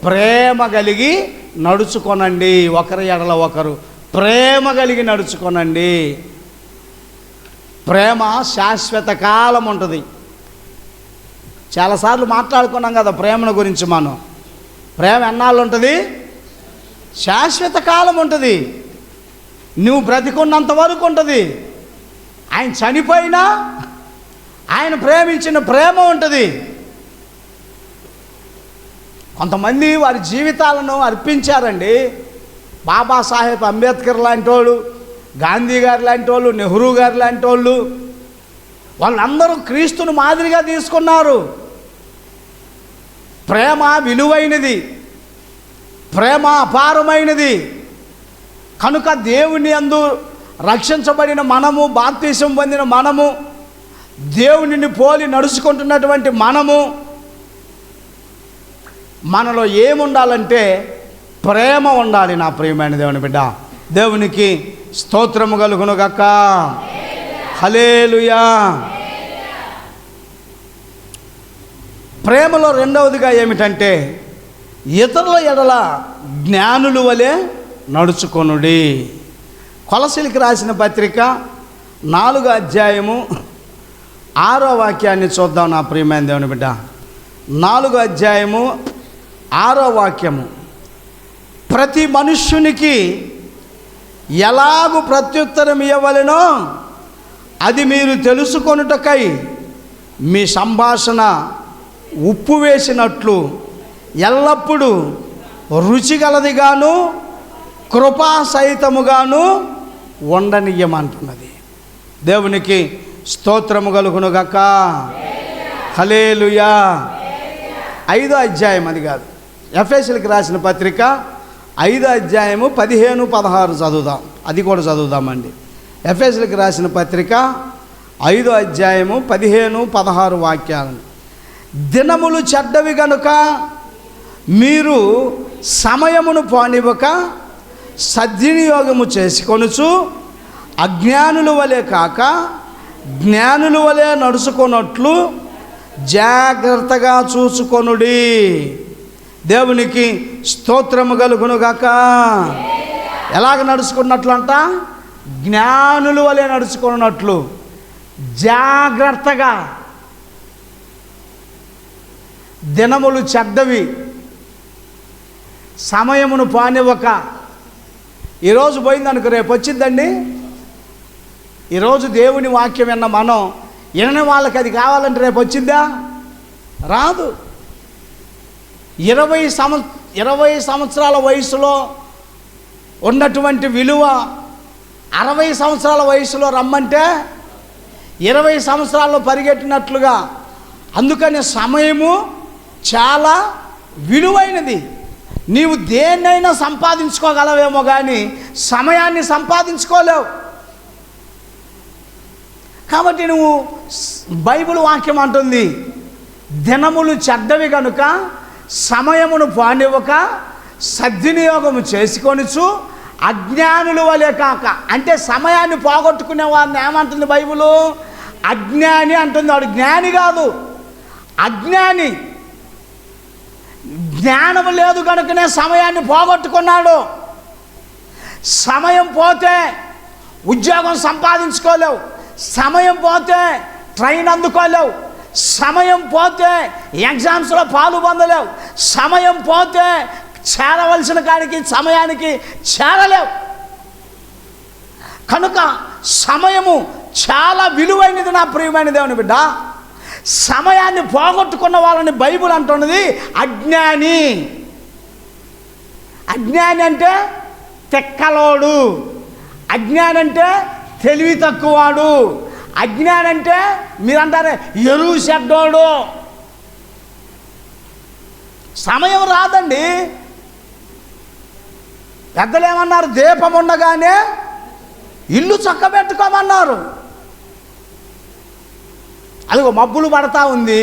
ప్రేమ కలిగి నడుచుకోనండి. ఒకరి ఎడల ఒకరు ప్రేమ కలిగి నడుచుకోనండి. ప్రేమ శాశ్వత కాలం ఉంటుంది. చాలాసార్లు మాట్లాడుకున్నాం కదా ప్రేమను గురించి. మనం ప్రేమ ఎన్నాళ్ళు ఉంటుంది? శాశ్వత కాలం ఉంటుంది. నువ్వు బ్రతికున్నంత వరకు ఉంటుంది. ఆయన చనిపోయినా ఆయన ప్రేమించిన ప్రేమ ఉంటుంది. కొంతమంది వారి జీవితాలను అర్పించారండి. బాబాసాహెబ్ అంబేద్కర్ లాంటి వాళ్ళు, గాంధీ గారు లాంటి వాళ్ళు, నెహ్రూ గారు లాంటి వాళ్ళు, వాళ్ళందరూ క్రీస్తును మాదిరిగా తీసుకున్నారు. ప్రేమ విలువైనది, ప్రేమ అపారమైనది. కనుక దేవుని యందు రక్షించబడిన మనము, బాప్తిసం పొందిన మనము, దేవునిని పోలి నడుచుకుంటున్నటువంటి మనలో ఏముండాలంటే ప్రేమ ఉండాలి నా ప్రియమైన దేవుని బిడ్డ. దేవునికి స్తోత్రము కలుగును గాక. హల్లెలూయా. ప్రేమలో రెండవదిగా ఏమిటంటే ఇతరుల ఎడల జ్ఞానుల వలె నడుచుకొనుడి. కొలసీలకు రాసిన పత్రిక 4వ అధ్యాయము 6వ వాక్యాన్ని చూద్దాం నా ప్రియమైన దేవుని బిడ్డ. 4వ అధ్యాయము 6వ వాక్యము. ప్రతి మనుష్యునికి ఎలాగు ప్రత్యుత్తరం ఇవ్వవలెనో అది మీరు తెలుసుకొనుటకై మీ సంభాషణ ఉప్పు వేసినట్లు ఎల్లప్పుడూ రుచిగలదిగాను కృపాసహితముగాను ఉండనియ్యమంటున్నది. దేవునికి స్తోత్రము కలుగును గాక. హల్లెలూయా. 5వ అధ్యాయం, అది కాదు, ఎఫెసీయులకు రాసిన పత్రిక 5వ అధ్యాయము 15, 16 చదువుదాం. అది కూడా చదువుదామండి. ఎఫెసీయులకు రాసిన పత్రిక 5వ అధ్యాయము 15, 16 వాక్యాలను. దినములు చెడ్డవి గనుక మీరు సమయమును పోనివ్వక సద్వినియోగము చేసుకొనుచు అజ్ఞానుల వలె కాక జ్ఞానుల వలె నడుచుకొనట్లు జాగ్రత్తగా చూసుకొనుడి. దేవునికి స్తోత్రము కలుగునుగాక. ఎలాగ నడుచుకున్నట్లు అంట? జ్ఞానుల వలె నడుచుకున్నట్లు జాగ్రత్తగా. దినములు చెడ్డవి, సమయమును పానివ్వక. ఈరోజు పోయిందనుకో రేపు వచ్చిందండి. ఈరోజు దేవుని వాక్యం విన్న మనం వినని వాళ్ళకి అది కావాలంటే రేపు వచ్చిందా? రాదు. 20 సంవత్సరాల వయసులో ఉన్నటువంటి విలువ 60 సంవత్సరాల వయసులో రమ్మంటే 20 సంవత్సరాల్లో పరిగెట్టినట్లుగా. అందుకని సమయము చాలా విలువైనది. నీవు దేన్నైనా సంపాదించుకోగలవేమో కానీ సమయాన్ని సంపాదించుకోలేవు. కాబట్టి నువ్వు బైబిల్ వాక్యం అంటుంది, దినములు చెడ్డవి కనుక సమయమును పానివ్వక సద్వినియోగము చేసుకొనుచు అజ్ఞానుల వలె కాక. అంటే సమయాన్ని పోగొట్టుకునే వారిని ఏమంటుంది బైబిలు? అజ్ఞాని అంటుంది. వాడు జ్ఞాని కాదు, అజ్ఞాని. జ్ఞానము లేదు కనుకనే సమయాన్ని పోగొట్టుకున్నాడు. సమయం పోతే ఉద్యోగం సంపాదించుకోలేవు, సమయం పోతే ట్రైన్ అందుకోలేవు, సమయం పోతే ఎగ్జామ్స్లో పాలు పొందలేవు, సమయం పోతే చేరవలసిన కాడికి సమయానికి చేరలేవు. కనుక సమయము చాలా విలువైనది నా ప్రియమైన దేవుని బిడ్డ. సమయాన్ని పోగొట్టుకున్న వాళ్ళని బైబిల్ అంటున్నది అజ్ఞాని. అజ్ఞాని అంటే తెక్కలోడు, అజ్ఞాని అంటే తెలివి తక్కువవాడు, అజ్ఞాని అంటే మీరంటారే ఎరువు చెడ్డోడు. సమయం రాదండి. పెద్దలు ఏమన్నారు? దీపం ఉండగానే ఇల్లు చక్కబెట్టుకోమన్నారు. అదిగో మబ్బులు పడతా ఉంది.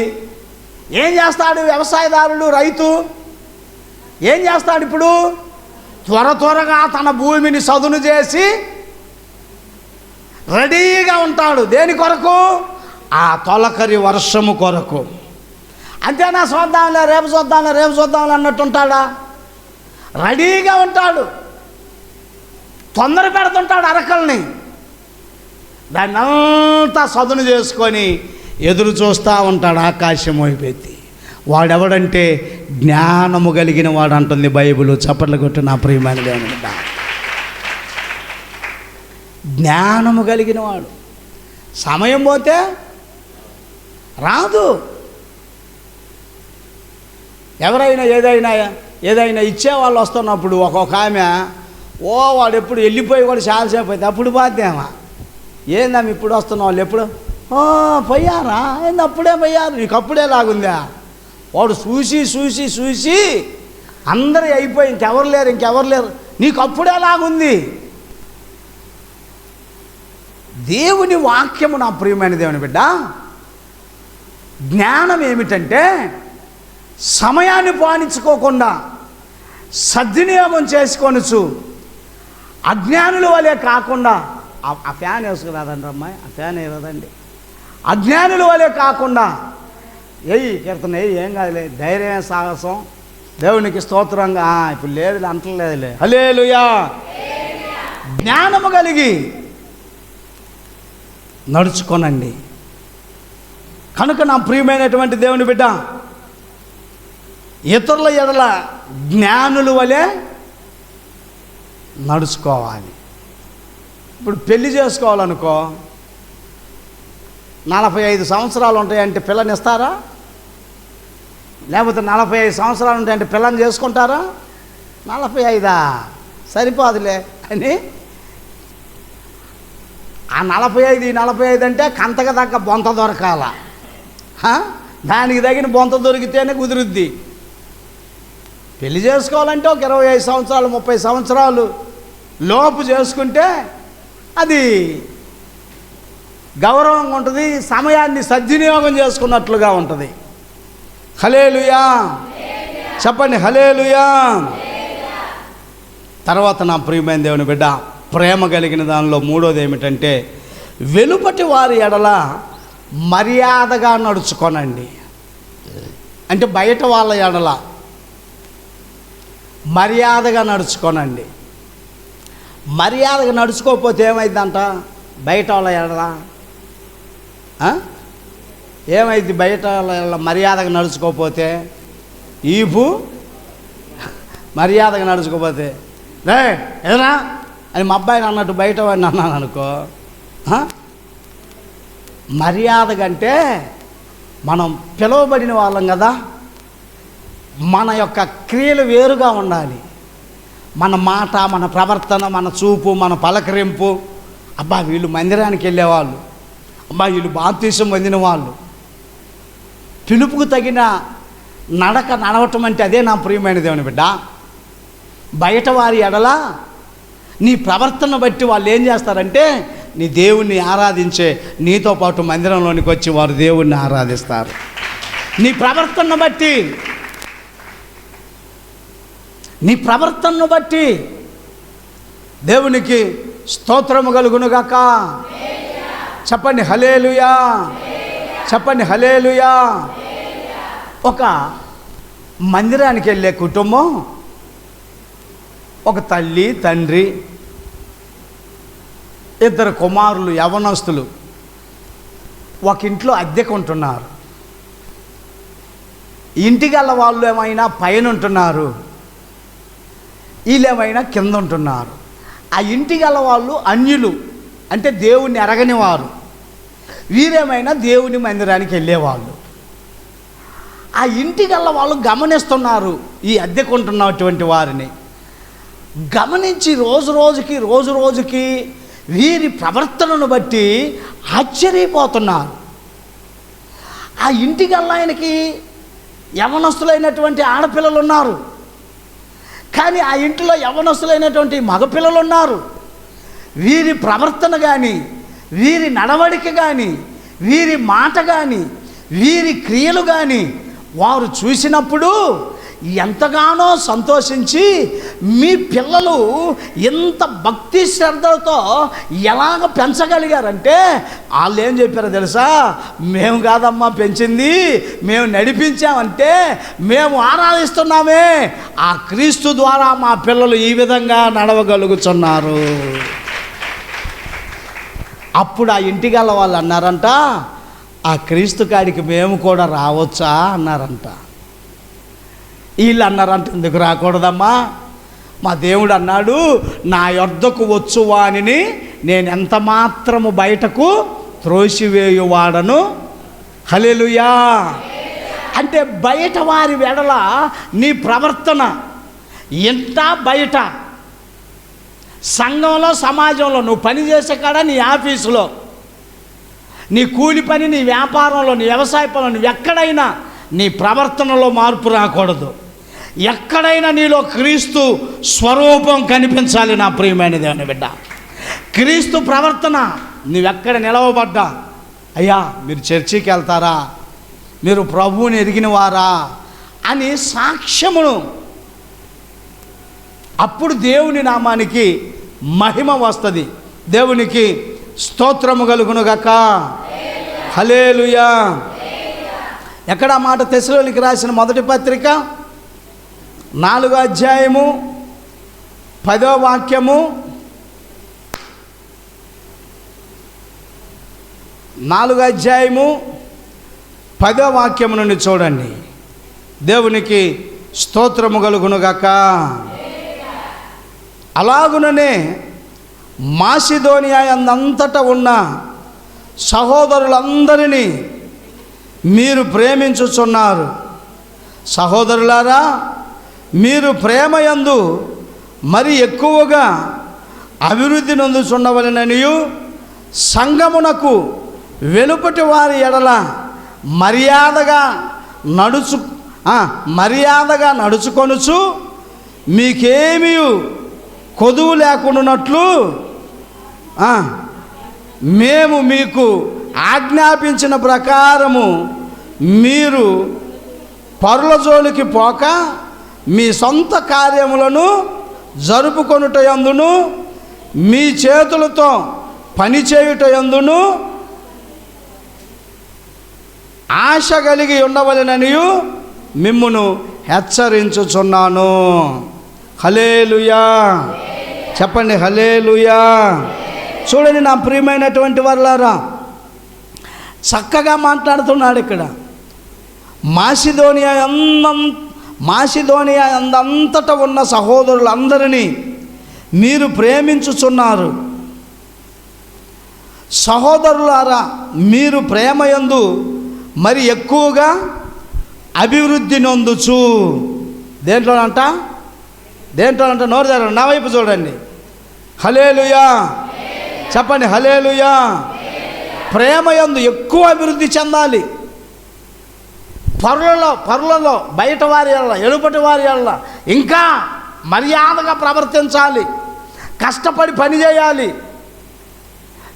ఏం చేస్తాడు వ్యవసాయదారుడు, రైతు? ఏం చేస్తాడు ఇప్పుడు? త్వరగా తన భూమిని సదును చేసి రెడీగా ఉంటాడు. దేని కొరకు? ఆ తొలకరి వర్షము కొరకు. అంతేనా? చూద్దాంలే, రేపు చూద్దాంలే అన్నట్టు ఉంటాడా? రెడీగా ఉంటాడు, తొందర పెడుతుంటాడు అరకల్ని. దాన్ని అంతా సదును చేసుకొని ఎదురు చూస్తూ ఉంటాడు ఆకాశం వైపెత్తి. వాడెవడంటే జ్ఞానము కలిగిన వాడు అంటుంది బైబిల్. చప్పట్లు కొట్టు నా ప్రియమైన దేవుని బిడ్డ. జ్ఞానము కలిగిన వాడు. సమయం పోతే రాదు. ఎవరైనా ఏదైనా ఇచ్చేవాళ్ళు వస్తున్నప్పుడు ఒక్కొక్క ఆమె వాడు ఎప్పుడు వెళ్ళిపోయి కూడా చాలాసేపు అయితే అప్పుడు బాధ్యమా? ఏందమ్మ ఇప్పుడు వస్తున్న వాళ్ళు ఎప్పుడు పోయారా? ఏంది అప్పుడే పోయారు? నీకు అప్పుడే లాగుందా? వాడు చూసి అందరూ అయిపోయి ఇంకెవరు లేరు, నీకు అప్పుడే లాగుంది. దేవుని వాక్యము నా ప్రియమైన దేవుని బిడ్డ. జ్ఞానం ఏమిటంటే సమయాన్ని పాలించుకోకుండా సద్వినియోగం చేసుకొనుచు అజ్ఞానుల వలె కాకుండా. ఆ ఫ్యాన్ వేసుకురాదండి అమ్మాయి, ఆ ఫ్యాన్ వేయదండి. అజ్ఞానుల వలె కాకుండా కీర్తన ఏం కాదులే, ధైర్యం సాహసం దేవునికి స్తోత్రంగా. ఇప్పుడు లేదులే అంటలేదులే, హల్లెలూయా. జ్ఞానము కలిగి నడుచుకోనండి. కనుక నా ప్రియమైనటువంటి దేవుని బిడ్డ, ఇతరుల ఎడల జ్ఞానుల వలె నడుచుకోవాలి. ఇప్పుడు పెళ్లి చేసుకోవాలనుకో, 45 సంవత్సరాలు ఉంటాయంటే పిల్లని ఇస్తారా? లేకపోతే 45 సంవత్సరాలు ఉంటాయంటే పిల్లని చేసుకుంటారా? 45 సరిపోదులే అని ఆ 45 అంటే కంతకు తగ్గ బొంత దొరకాల. దానికి తగిన బొంత దొరికితేనే కుదురుద్ది. పెళ్లి చేసుకోవాలంటే ఒక 25 సంవత్సరాలు 30 సంవత్సరాలు లోపు చేసుకుంటే అది గౌరవంగా ఉంటుంది, సమయాన్ని సద్వినియోగం చేసుకున్నట్లుగా ఉంటుంది. హల్లెలూయా చెప్పండి, హల్లెలూయా. తర్వాత నా ప్రియమైన దేవుని బిడ్డ, ప్రేమ కలిగిన దానిలో మూడోది ఏమిటంటే, వెలుపటి వారి ఎడల మర్యాదగా నడుచుకోనండి. అంటే బయట వాళ్ళ ఎడల మర్యాదగా నడుచుకోనండి. మర్యాదగా నడుచుకోకపోతే ఏమైందంట? బయట వాళ్ళ ఎడల ఏమైంది? బయట వాళ్ళ మర్యాదగా నడుచుకోకపోతే, ఈపు మర్యాదగా నడుచుకోకపోతే, రే ఎదురా అని మా అబ్బాయిని అన్నట్టు బయట వాడిని అన్నాను అనుకో, మర్యాదగా అంటే మనం పిలువబడిన వాళ్ళం కదా, మన యొక్క క్రియలు వేరుగా ఉండాలి. మన మాట, మన ప్రవర్తన, మన చూపు, మన పలకరింపు, అబ్బా వీళ్ళు మందిరానికి వెళ్ళేవాళ్ళు, అబ్బా వీళ్ళు బాప్తీసం పొందిన వాళ్ళు, పిలుపుకు తగిన నడక నడవటం అంటే అదే నా ప్రియమైన దేవుని బిడ్డ. బయట వారి ఎడల నీ ప్రవర్తన బట్టి వాళ్ళు ఏం చేస్తారంటే, నీ దేవుణ్ణి ఆరాధించే నీతో పాటు మందిరంలోనికి వచ్చి వారు దేవుణ్ణి ఆరాధిస్తారు. నీ ప్రవర్తనను బట్టి, నీ ప్రవర్తనను బట్టి దేవునికి స్తోత్రము కలుగునుగాక. చెప్పండి హల్లెలూయా, చెప్పండి హల్లెలూయా. ఒక మందిరానికి వెళ్ళే కుటుంబం, ఒక తల్లి తండ్రి, 2 కుమారులు యవనస్తులు ఒక ఇంట్లో అద్దెకు ఉంటున్నారు. ఇంటిగల వాళ్ళు ఏమైనా పైన ఉంటున్నారు, వీళ్ళేమైనా కింద ఉంటున్నారు. ఆ ఇంటిగల వాళ్ళు అన్యులు, అంటే దేవుణ్ణి ఎరగని వారు. వీరేమైనా దేవుని మందిరానికి వెళ్ళేవాళ్ళు. ఆ ఇంటిగల వాళ్ళు గమనిస్తున్నారు ఈ అద్దెకుంటున్నటువంటి వారిని. గమనించి రోజు రోజుకి వీరి ప్రవర్తనను బట్టి ఆశ్చర్యపోతున్నారు. ఆ ఇంటిగల్ల ఆయనకి యవనస్తులైనటువంటి ఆడపిల్లలు ఉన్నారు, కానీ ఆ ఇంటిలో యవనస్తులైనటువంటి మగపిల్లలు ఉన్నారు. వీరి ప్రవర్తన కానీ, వీరి నడవడిక కానీ, వీరి మాట కానీ, వీరి క్రియలు కానీ వారు చూసినప్పుడు ఎంతగానో సంతోషించి, మీ పిల్లలు ఎంత భక్తి శ్రద్ధలతో ఎలాగ పెంచగలిగారంటే, వాళ్ళు ఏం చెప్పారో తెలుసా? మేము కాదమ్మా పెంచింది, మేము నడిపించామంటే, మేము ఆరాధిస్తున్నామే, ఆ క్రీస్తు ద్వారా మా పిల్లలు ఈ విధంగా నడవగలుగుతున్నారు. అప్పుడు ఆ ఇంటిగల వాళ్ళు అన్నారంట, ఆ క్రీస్తు కాడికి మేము కూడా రావచ్చా అన్నారంట. వీళ్ళు అన్నారంట, ఎందుకు రాకూడదమ్మా, మా దేవుడు అన్నాడు, నా యొద్దకు వచ్చు వానిని నేను ఎంత మాత్రము బయటకు త్రోసివేయువాడను. హల్లెలూయా. అంటే బయట వారి వెడల నీ ప్రవర్తన ఎంత, బయట సంఘంలో, సమాజంలో, నువ్వు పని చేసే కాడ, నీ ఆఫీసులో, నీ కూలి పని, నీ వ్యాపారంలో, నీ వ్యవసాయ పనులు, నువ్వు ఎక్కడైనా నీ ప్రవర్తనలో మార్పు రాకూడదు. ఎక్కడైనా నీలో క్రీస్తు స్వరూపం కనిపించాలి నా ప్రియమైన దేవుని బిడ్డ. క్రీస్తు ప్రవర్తన నువ్వెక్కడ నిలవబడ్డా, అయ్యా మీరు చర్చికి వెళ్తారా, మీరు ప్రభువుని ఎరిగిన వారా అని సాక్ష్యమును, అప్పుడు దేవుని నామానికి మహిమ వస్తుంది. దేవునికి స్తోత్రము కలుగునుగాక. హల్లెలూయా. ఎక్కడ మాట? తెస్సలోనికి రాసిన మొదటి పత్రిక 4వ అధ్యాయము 10వ వాక్యము. 4వ అధ్యాయము 10వ వాక్యము నుండి చూడండి. దేవునికి స్తోత్రము కలుగునుగాక. అలాగుననే మాసిదోనియా అంతటా ఉన్న సహోదరులందరినీ మీరు ప్రేమించుచున్నారు. సహోదరులారా, మీరు ప్రేమయందు మరి ఎక్కువగా అభివృద్ధి నొందుచుండవలెననియు, సంఘమునకు వెలుపటి వారి ఎడల మర్యాదగా మర్యాదగా నడుచుకొనుచు మీకేమీ కొదువు లేకుండానట్లు మేము మీకు ఆజ్ఞాపించిన ప్రకారము మీరు పరుల జోలికి పోక మీ సొంత కార్యములను జరుపుకొనుట యందును మీ చేతులతో పనిచేయుట యందును ఆశ కలిగి ఉండవలెననియు మిమ్మును హెచ్చరించుచున్నాను. హల్లెలూయా, చెప్పండి హల్లెలూయా. చూడండి నా ప్రియమైనటువంటి వారులారా, చక్కగా మాట్లాడుతున్నాడు ఇక్కడ. మాసిదోనియా అంతటా ఉన్న సహోదరులందరినీ మీరు ప్రేమించుచున్నారు. సహోదరులారా, మీరు ప్రేమయందు మరి ఎక్కువగా అభివృద్ధి నొందుచు. దేంట్లోనంట నోరు తెరండి, నా వైపు చూడండి. హల్లెలూయా, చెప్పండి హల్లెలూయా. ప్రేమయందు ఎక్కువ అభివృద్ధి చెందాలి. పరులలో బయట వారి వల్ల, ఎలుపటి వారి వల్ల ఇంకా మర్యాదగా ప్రవర్తించాలి. కష్టపడి పని చేయాలి.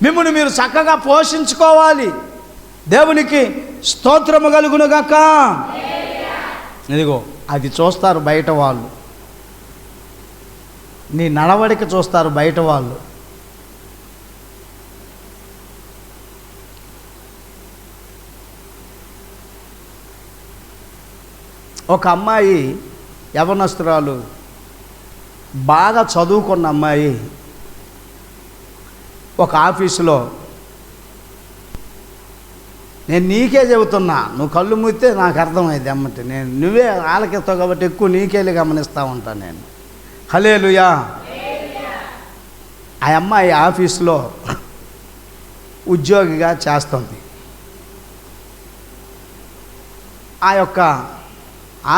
మిమ్మల్ని మీరు చక్కగా పోషించుకోవాలి. దేవునికి స్తోత్రము కలుగునుగాక. ఇదిగో అది చూస్తారు బయట వాళ్ళు, నీ నడవడిక చూస్తారు బయట వాళ్ళు. ఒక అమ్మాయి, యవనస్తురాలు, బాగా చదువుకున్న అమ్మాయి ఒక ఆఫీసులో, నేను నీకే చెబుతున్నా, నువ్వు కళ్ళు మూస్తే నాకు అర్థమైంది అమ్మటి, నువ్వే ఆలకిస్తావు కాబట్టి ఎక్కువ నీకేలే గమనిస్తూ ఉంటాను నేను. హల్లెలూయా. ఆ అమ్మాయి ఆఫీసులో ఉద్యోగిగా చేస్తుంది. ఆ యొక్క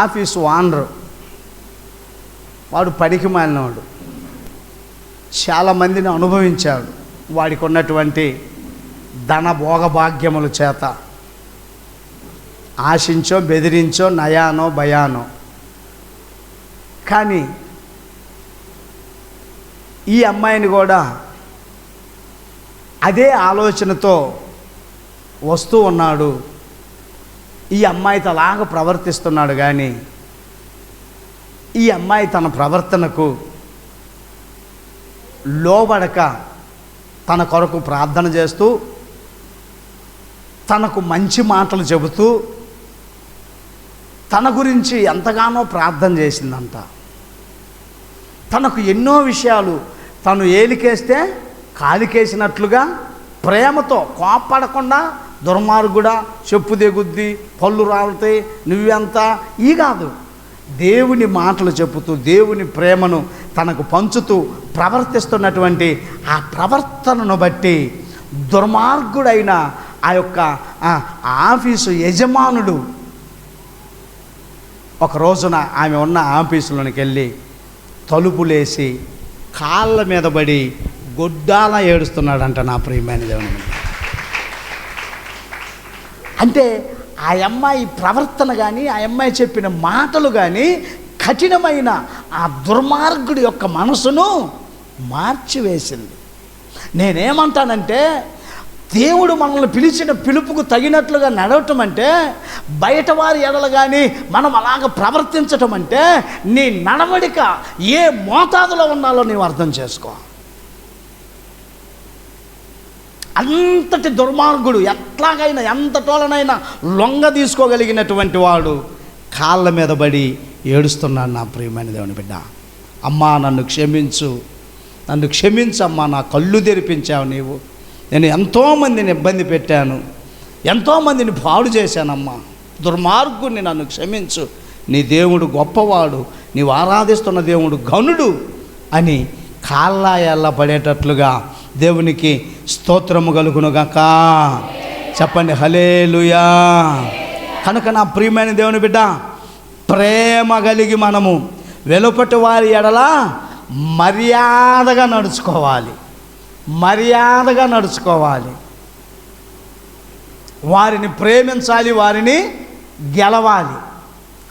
ఆఫీసు ఓనరు వాడు పనికి మాలినవాడు, చాలామందిని అనుభవించాడు. వాడికి ఉన్నటువంటి ధన భోగభాగ్యముల చేత ఆశించో బెదిరించో నయానో భయానో. కానీ ఈ అమ్మాయిని కూడా అదే ఆలోచనతో వస్తూ ఉన్నాడు. ఈ అమ్మాయితో అలాగ ప్రవర్తిస్తున్నాడు. కానీ ఈ అమ్మాయి తన ప్రవర్తనకు లోబడక తన కొరకు ప్రార్థన చేస్తూ, తనకు మంచి మాటలు చెబుతూ, తన గురించి ఎంతగానో ప్రార్థన చేసిందంట. తనకు ఎన్నో విషయాలు, తను ఏలికేస్తే కాలికేసినట్లుగా ప్రేమతో, కోప్పడకుండా, దుర్మార్గుడా, చెప్పు దిగుద్ది, పళ్ళు రాలుతాయి, నువ్వెంత, ఈ కాదు, దేవుని మాటలు చెప్పుతూ దేవుని ప్రేమను తనకు పంచుతూ ప్రవర్తిస్తున్నటువంటి ఆ ప్రవర్తనను బట్టి దుర్మార్గుడైన ఆ యొక్క ఆఫీసు యజమానుడు ఒక రోజున ఆమె ఉన్న ఆఫీసులోనికి వెళ్ళి తలుపులేసి కాళ్ళ మీద పడి గొడ్డాల ఏడుస్తున్నాడంట. నా ప్రియమైన దేవుని, అంటే ఆ అమ్మాయి ప్రవర్తన కానీ, ఆ అమ్మాయి చెప్పిన మాటలు కానీ కఠినమైన ఆ దుర్మార్గుడి యొక్క మనసును మార్చివేసింది. నేనేమంటానంటే, దేవుడు మనల్ని పిలిచిన పిలుపుకు తగినట్లుగా నడవటం అంటే, బయట వారి ఎడల కానీ మనం అలాగ ప్రవర్తించటం అంటే, నీ నడవడిక ఏ మోతాదులో ఉండాలో నీవు అర్థం చేసుకో. అంతటి దుర్మార్గుడు ఎట్లాగైనా ఎంతటోలనైనా లొంగ తీసుకోగలిగినటువంటి వాడు కాళ్ళ మీద పడి ఏడుస్తున్నాడు. నా ప్రియమైన దేవుని బిడ్డ, అమ్మా నన్ను క్షమించు అమ్మా, నా కళ్ళు తెరిపించావు నీవు. నేను ఎంతోమందిని ఇబ్బంది పెట్టాను, ఎంతోమందిని పాడు చేశానమ్మా, దుర్మార్గుడిని నన్ను క్షమించు, నీ దేవుడు గొప్పవాడు, నీవు ఆరాధిస్తున్న దేవుడు ఘనుడు అని కాళ్ళ ఎల్ల పడేటట్లుగా దేవునికి స్తోత్రము కలుగునుగాక. చెప్పండి హల్లెలూయా. కనుక నా ప్రియమైన దేవుని బిడ్డ, ప్రేమ కలిగి మనము వెలుపటి వారి ఎడల మర్యాదగా నడుచుకోవాలి. వారిని ప్రేమించాలి, వారిని గెలవాలి.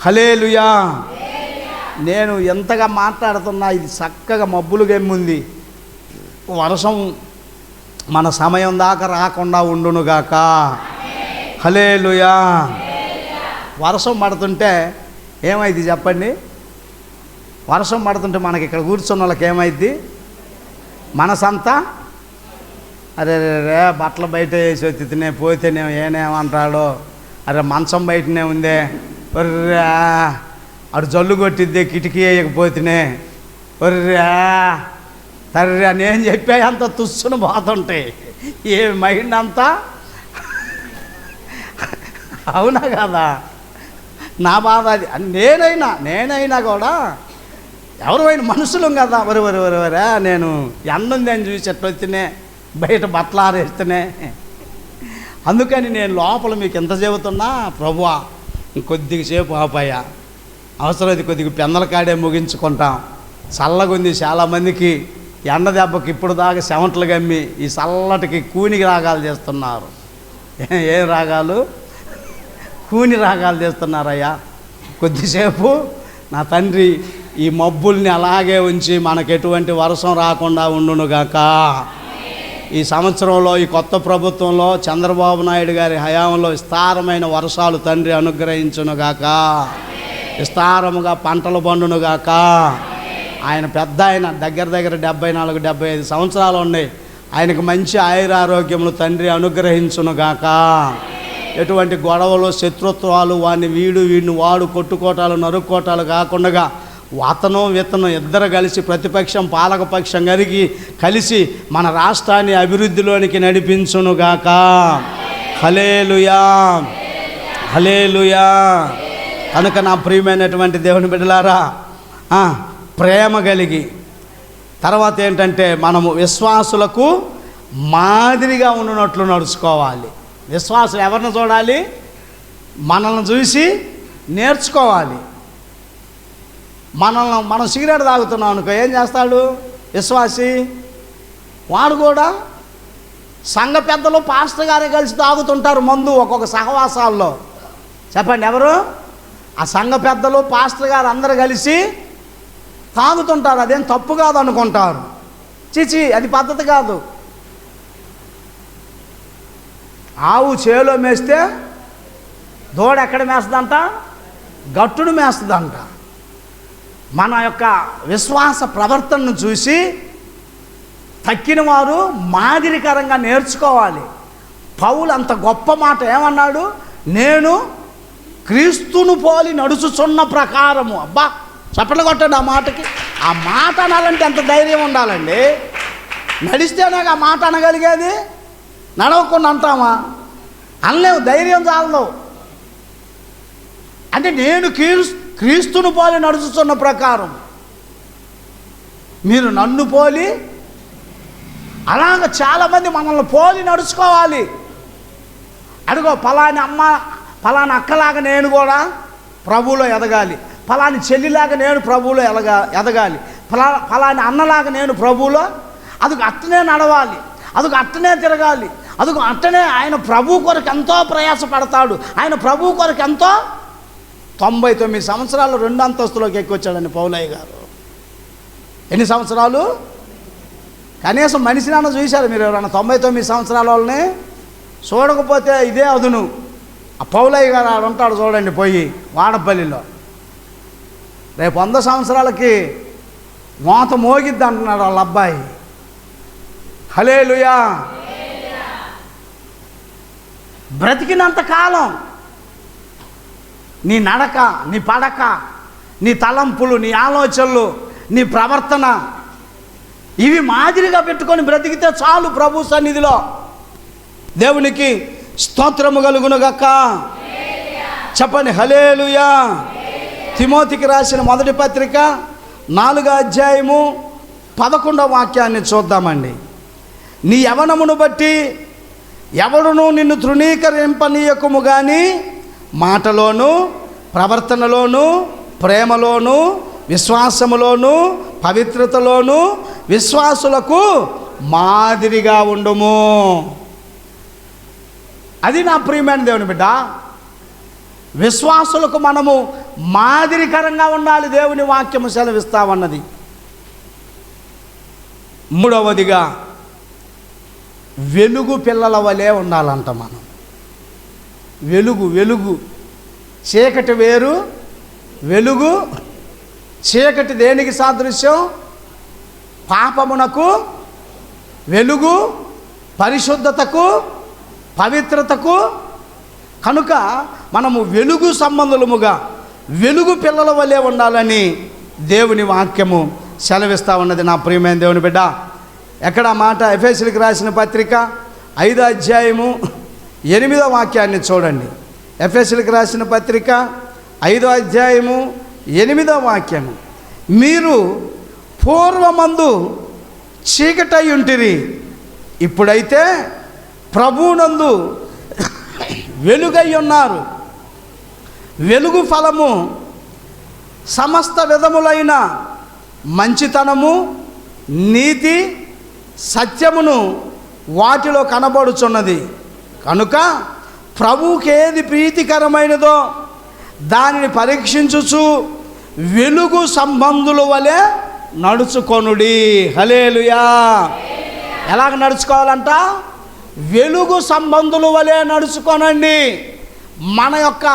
హల్లెలూయా. నేను ఎంతగా మాట్లాడుతున్నా ఇది చక్కగా మబ్బులు గమ్ముంది. వర్షం మన సమయం దాకా రాకుండా ఉండునుగాక. హల్లెలూయా. వర్షం పడుతుంటే ఏమైంది చెప్పండి? వర్షం పడుతుంటే మనకి ఇక్కడ కూర్చున్న వాళ్ళకి ఏమైద్ది? మనసంతా అరే రే బట్టలు బయట వేసి వచ్చితేనే పోతేనే ఏనేమంటాడో, అరే మంచం బయటనే ఉందే, ఒర్రే అటు జల్లు కొట్టిద్దే కిటికీ వేయకపోతేనే, ఒర్రే తర్రే నేను చెప్పే అంత తుస్సును పోతుంటాయి. ఏ మైండ్ అంతా అవునా కదా? నా బాధ అది. నేనైనా కూడా ఎవరైనా మనుషులం కదా. వరే నేను ఎండుంది అని చూసి ఎట్లా వచ్చినే బయట బట్టలు ఆరేస్తేనే. అందుకని నేను లోపల మీకు ఎంత చెబుతున్నా, ప్రభువా ఇంకొద్దిగా సేపు ఆపాయా, అవసరమైతే కొద్దిగా పెందల కాడే ముగించుకుంటాం. చల్లగుంది. చాలామందికి ఎండ దెబ్బకి ఇప్పుడు దాకా చెమటలు గమ్మి ఈ చల్లటికి కూనికి రాగాలు చేస్తున్నారు. ఏం రాగాలు? కూని రాగాలు చేస్తున్నారయ్యా. కొద్దిసేపు నా తండ్రి ఈ మబ్బుల్ని అలాగే ఉంచి మనకు ఎటువంటి వర్షం రాకుండా ఉండునుగాక. ఈ సంవత్సరంలో ఈ కొత్త ప్రభుత్వంలో చంద్రబాబు నాయుడు గారి హయాంలో విస్తారమైన వర్షాలు తండ్రి అనుగ్రహించునుగాక. విస్తారముగా పంటలు పండునుగాక. ఆయన పెద్ద ఆయన దగ్గర 74-75 సంవత్సరాలు ఉన్నాయి. ఆయనకు మంచి ఆయురారోగ్యములు తండ్రి అనుగ్రహించునుగాక. ఎటువంటి గొడవలు శత్రుత్వాలు వీడిని వాడు కొట్టుకోటాలు నరుక్కోటాలు కాకుండా అతను విత్తనం ఇద్దరు కలిసి ప్రతిపక్షం పాలకపక్షం కలిసి మన రాష్ట్రాన్ని అభివృద్ధిలోనికి నడిపించునుగాక. హల్లెలూయా. హల్లెలూయా. కనుక నా ప్రియమైనటువంటి దేవుని బిడ్డలారా, ప్రేమ కలిగి తర్వాత ఏంటంటే మనము విశ్వాసులకు మాదిరిగా ఉన్నట్లు నడుచుకోవాలి. విశ్వాసులు ఎవరిని చూడాలి? మనల్ని చూసి నేర్చుకోవాలి. మనం సిగరెట్ తాగుతున్నాం అనుకో, ఏం చేస్తాడు విశ్వాసి? వాడు కూడా సంఘ పెద్దలు పాస్టర్ గారే కలిసి తాగుతుంటారు మందు ఒక్కొక్క సహవాసాల్లో. చెప్పండి ఎవరు? ఆ సంఘ పెద్దలు పాస్టర్ గారు అందరూ కలిసి తాగుతుంటారు. అదేం తప్పు కాదు అనుకుంటారు. చిచి, అది పద్ధతి కాదు. ఆవు చేలో మేస్తే దూడ ఎక్కడ మేస్తుందంట? గట్టును మేస్తుందంట. మన యొక్క విశ్వాస ప్రవర్తనను చూసి తక్కిన వారు మాదిరికరంగా నేర్చుకోవాలి. పౌలు అంత గొప్ప మాట ఏమన్నాడు? నేను క్రీస్తును పోలి నడుచుచున్న ప్రకారము. అబ్బా చప్పట్లు కొట్టండి ఆ మాటకి. ఆ మాట అనాలంటే ఎంత ధైర్యం ఉండాలండి. నడిస్తేనే ఆ మాట అనగలిగేది. నడవకుండా అంటామా? అనలేవు. ధైర్యం చాలదు. అంటే నేను క్రీస్తును పోలి నడుచుతున్న ప్రకారం మీరు నన్ను పోలి, అలాగ చాలామంది మనల్ని పోలి నడుచుకోవాలి. అడుగో ఫలాని అమ్మ ఫలాని అక్కలాగా నేను కూడా ప్రభువులో ఎదగాలి, ఫలాని చెల్లిలాగా నేను ప్రభువులో ఎదగాలి, ఫలాని అన్నలాగా నేను ప్రభువులో అదుగు అట్టనే నడవాలి, అదుగు అట్టనే తిరగాలి, అదుగు అట్టనే ఆయన ప్రభు కొరకు ఎంతో ప్రయాసపడతాడు. ఆయన ప్రభు కొరకు ఎంతో 99 సంవత్సరాలు 2 అంతస్తులోకి ఎక్కొచ్చాడండి పౌలయ్య గారు. ఎన్ని సంవత్సరాలు? కనీసం మనిషినన్నా చూశారు మీరు ఎవరన్నా 99 సంవత్సరాల వాళ్ళని? చూడకపోతే ఇదే అదును. ఆ పౌలయ్య గారు ఆడు ఉంటాడు చూడండి, పోయి వాడపల్లిలో. రేపు 100 సంవత్సరాలకి మోత మోగిద్ది అంటున్నాడు వాళ్ళ అబ్బాయి. హల్లెలూయా. బ్రతికినంత కాలం నీ నడక, నీ పడక, నీ తలంపులు, నీ ఆలోచనలు, నీ ప్రవర్తన ఇవి మాదిరిగా పెట్టుకొని బ్రతికితే చాలు ప్రభు సన్నిధిలో. దేవునికి స్తోత్రము కలుగునుగాక. చెప్పండి హల్లెలూయా. తిమోతికి రాసిన మొదటి పత్రిక 4వ అధ్యాయము 11వ వాక్యాన్ని చూద్దామండి. నీ యవనమును బట్టి ఎవడును నిన్ను తృణీకరింపనీయకుము గాని మాటలోను, ప్రవర్తనలోను, ప్రేమలోను, విశ్వాసములోను, పవిత్రతలోను విశ్వాసులకు మాదిరిగా ఉండుము. అది నా ప్రియమైన దేవుని బిడ్డ. విశ్వాసులకు మనము మాదిరికరంగా ఉండాలి. దేవుని వాక్యము సెలవిస్తామన్నది. మూడవదిగా వెలుగు పిల్లల వలె ఉండాలంట మనం. వెలుగు చీకటి వేరు, వెలుగు. చీకటి దేనికి సాదృశ్యం? పాపమునకు. వెలుగు పరిశుద్ధతకు, పవిత్రతకు. కనుక మనము వెలుగు సంబంధులముగా, వెలుగు పిల్లల వలె ఉండాలని దేవుని వాక్యము సెలవిస్తూ ఉన్నది. నా ప్రియమైన దేవుని బిడ్డ, ఎక్కడ మాట? ఎఫెసీయులకు రాసిన పత్రిక 5వ అధ్యాయము 8వ వాక్యాన్ని చూడండి. ఎఫెసీయులకు రాసిన పత్రిక 5వ అధ్యాయము 8వ వాక్యము. మీరు పూర్వమందు చీకటై ఉంటిరి, ఇప్పుడైతే ప్రభువునందు వెలుగై ఉన్నారు. వెలుగు ఫలము సమస్త విధములైన మంచితనము, నీతి, సత్యమును వాటిలో కనబడుచున్నది. కనుక ప్రభువుకి ఏది ప్రీతికరమైనదో దానిని పరీక్షించుచు వెలుగు సంబంధుల వలె నడుచుకొనుడి. హల్లెలూయా. ఎలాగ నడుచుకోవాలంట? వెలుగు సంబంధుల వలె నడుచుకోనండి. మన యొక్క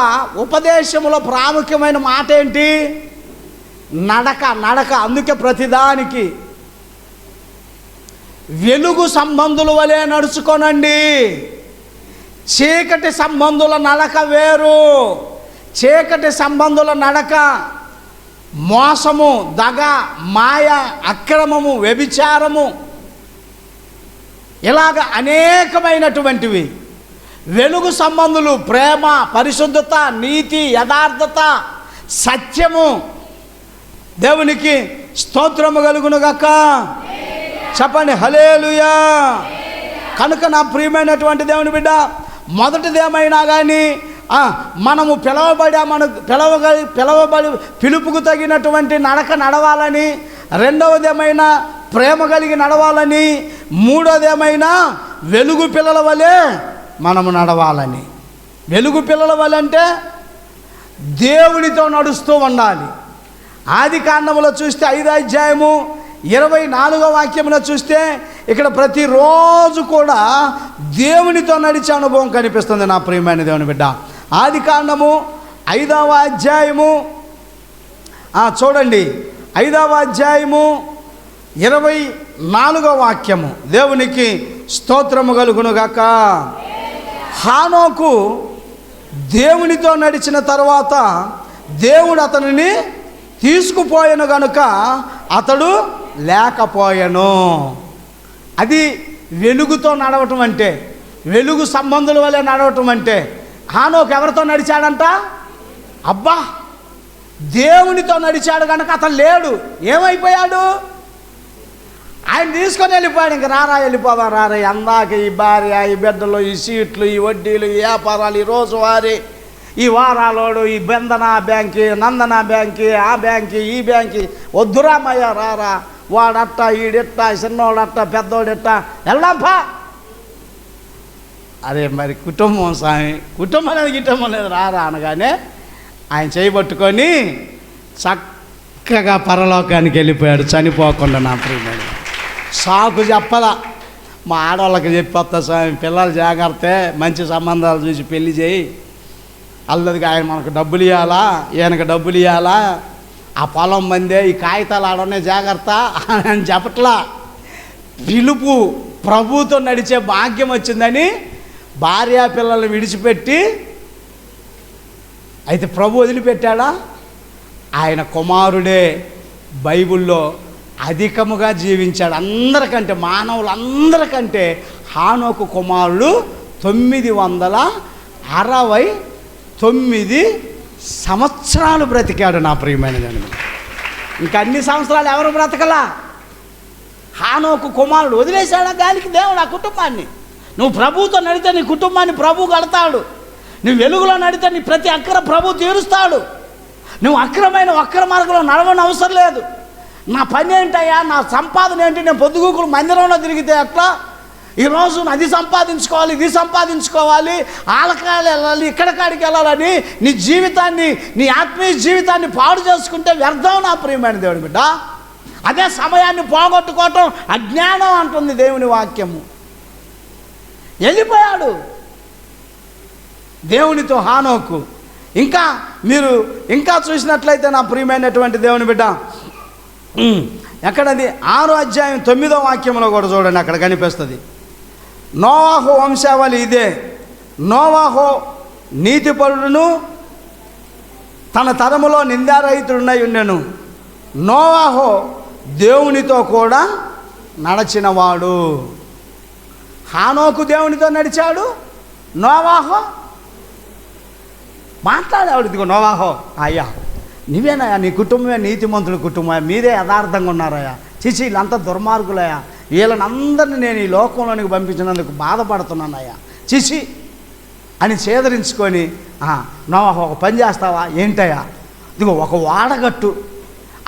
ఉపదేశంలో ప్రాముఖ్యమైన మాట ఏంటి? నడక. అందుకే ప్రతిదానికి వెలుగు సంబంధుల వలె నడుచుకోనండి. చీకటి సంబంధుల నడక వేరు. చీకటి సంబంధుల నడక మోసము, దగ, మాయ, అక్రమము, వ్యభిచారము, ఇలాగ అనేకమైనటువంటివి. వెలుగు సంబంధులు ప్రేమ, పరిశుద్ధత, నీతి, యథార్థత, సత్యము. దేవునికి స్తోత్రము కలుగునుగాక. చెప్పండి హల్లెలూయా. కనుక నా ప్రియమైనటువంటి దేవుని బిడ్డ, మొదటిదేమైనా కానీ మనము పిలవబడి పిలుపుకు తగినటువంటి నడక నడవాలని, రెండవదేమైనా ప్రేమ కలిగి నడవాలని, మూడోదేమైనా వెలుగు పిల్లల వలె మనము నడవాలని. వెలుగు పిల్లల వలె అంటే దేవునితో నడుస్తూ ఉండాలి. ఆదికాండములో చూస్తే 5వ అధ్యాయము 24వ వాక్యంలో చూస్తే ఇక్కడ ప్రతిరోజు కూడా దేవునితో నడిచే అనుభవం కనిపిస్తుంది. నా ప్రియమైన దేవుని బిడ్డ, ఆదికాండము 5వ అధ్యాయము చూడండి. 5వ అధ్యాయము 24వ వాక్యము. దేవునికి స్తోత్రము కలుగునుగాక. హానోకు దేవునితో నడిచిన తర్వాత దేవుడు అతనిని తీసుకుపోయాను గనుక అతడు లేకపోయాను. అది వెలుగుతో నడవటం అంటే, వెలుగు సంబంధుల వల్ల నడవటం అంటే. హానోకు ఎవరితో నడిచాడంట? అబ్బా, దేవునితో నడిచాడు కనుక అతను లేడు. ఏమైపోయాడు? ఆయన తీసుకొని వెళ్ళిపోయాడు. ఇంక రారా వెళ్ళిపోదాం రారా, అందాక ఈ భార్య, ఈ బిడ్డలు, ఈ సీట్లు, ఈ వడ్డీలు, ఈ వ్యాపారాలు, ఈ రోజువారీ, ఈ వారాలోడు, ఈ బంధన బ్యాంకి, నందన బ్యాంకి, ఆ బ్యాంకి, ఈ బ్యాంకి, వద్దురామయ్య రారా, వాడట్ట, ఈడెట్ట, చిన్నోడట్ట, పెద్దోడెట్ట, వెళ్దాంపా. అరే మరి కుటుంబం స్వామి, కుటుంబం అనేది గిట్టం లేదు, రారా అనగానే ఆయన చేయబట్టుకొని చక్కగా పరలోకానికి వెళ్ళిపోయాడు చనిపోకుండా. నా ప్రియమైన సాకు చెప్పలా, మా ఆడవాళ్ళకి చెప్పొస్తా స్వామి, పిల్లలు జాగ్రత్త, మంచి సంబంధాలు చూసి పెళ్లి చేయి, అల్లదిగా ఆయన మనకు డబ్బులు ఇవ్వాలా, ఈయనకు డబ్బులు ఇవ్వాలా, ఆ పొలం మందే, ఈ కాగితాలు ఆడనే జాగ్రత్త అని చెప్పట్లా. పిలుపు ప్రభుతో నడిచే భాగ్యం వచ్చిందని భార్యా పిల్లల్ని విడిచిపెట్టి, అయితే ప్రభు వదిలిపెట్టాడా? ఆయన కుమారుడే బైబిల్లో అధికముగా జీవించాడు. అందరికంటే, మానవులందరికంటే హానోకు కుమారుడు 969 సంవత్సరాలు బ్రతికాడు. నా ప్రియమైన జనం, ఇంకా అన్ని సంవత్సరాలు ఎవరు బ్రతకలా. హానోకు కుమారుడు వదిలేశాడా గాలికి దేవుడు ఆ కుటుంబాన్ని. నువ్వు ప్రభువుతో నడితే నీ కుటుంబాన్ని ప్రభు కడతాడు. నువ్వు వెలుగులో నడితే నీ ప్రతి అక్కర ప్రభు తీరుస్తాడు. నువ్వు అక్రమైన వక్ర మార్గంలో నడవని అవసరం లేదు. నా పని ఏంటయ్యా, నా సంపాదన ఏంటి, నేను పొద్దుగూకులు మందిరంలో తిరిగితే ఎట్లా, ఈరోజు అది సంపాదించుకోవాలి, ఇది సంపాదించుకోవాలి, ఆలకాయలు వెళ్ళాలి, ఇక్కడ కాడికి వెళ్ళాలని నీ జీవితాన్ని, నీ ఆత్మీయ జీవితాన్ని పాడు చేసుకుంటే వ్యర్థం నా ప్రియమైన దేవుని బిడ్డ. అదే సమయాన్ని పోగొట్టుకోవటం అజ్ఞానం అంటుంది దేవుని వాక్యము. వెళ్ళిపోయాడు దేవునితో హానోకు. ఇంకా మీరు ఇంకా చూసినట్లయితే నా ప్రియమైనటువంటి దేవుని బిడ్డ, ఎక్కడది 6వ అధ్యాయం 9వ వాక్యంలో కూడా చూడండి, అక్కడ కనిపిస్తుంది. నోవాహు వంశావళి ఇదే. నోవాహు నీతిపరుడును తన తరములో నిందారహితుడునై ఉండెను. నోవాహు దేవునితో కూడా నడచినవాడు. హానోకు దేవునితో నడిచాడు, నోవాహు మాట్లాడేవాడు. ఇదిగో నోవాహు, అయ్యా నువ్వేనయ్యా, నీ కుటుంబమే నీతిమంతుల కుటుంబం, మీరే యథార్థంగా ఉన్నారయ్యా, చిచి వీళ్ళంతా దుర్మార్గులయ్యా, వీళ్ళని అందరినీ నేను ఈ లోకంలోనికి పంపించినందుకు బాధపడుతున్నానయ్యా, చిచి అని చేదరించుకొని, నోవాహు ఒక పని చేస్తావా? ఏంటయ్యా? ఇదిగో ఒక వాడగట్టు,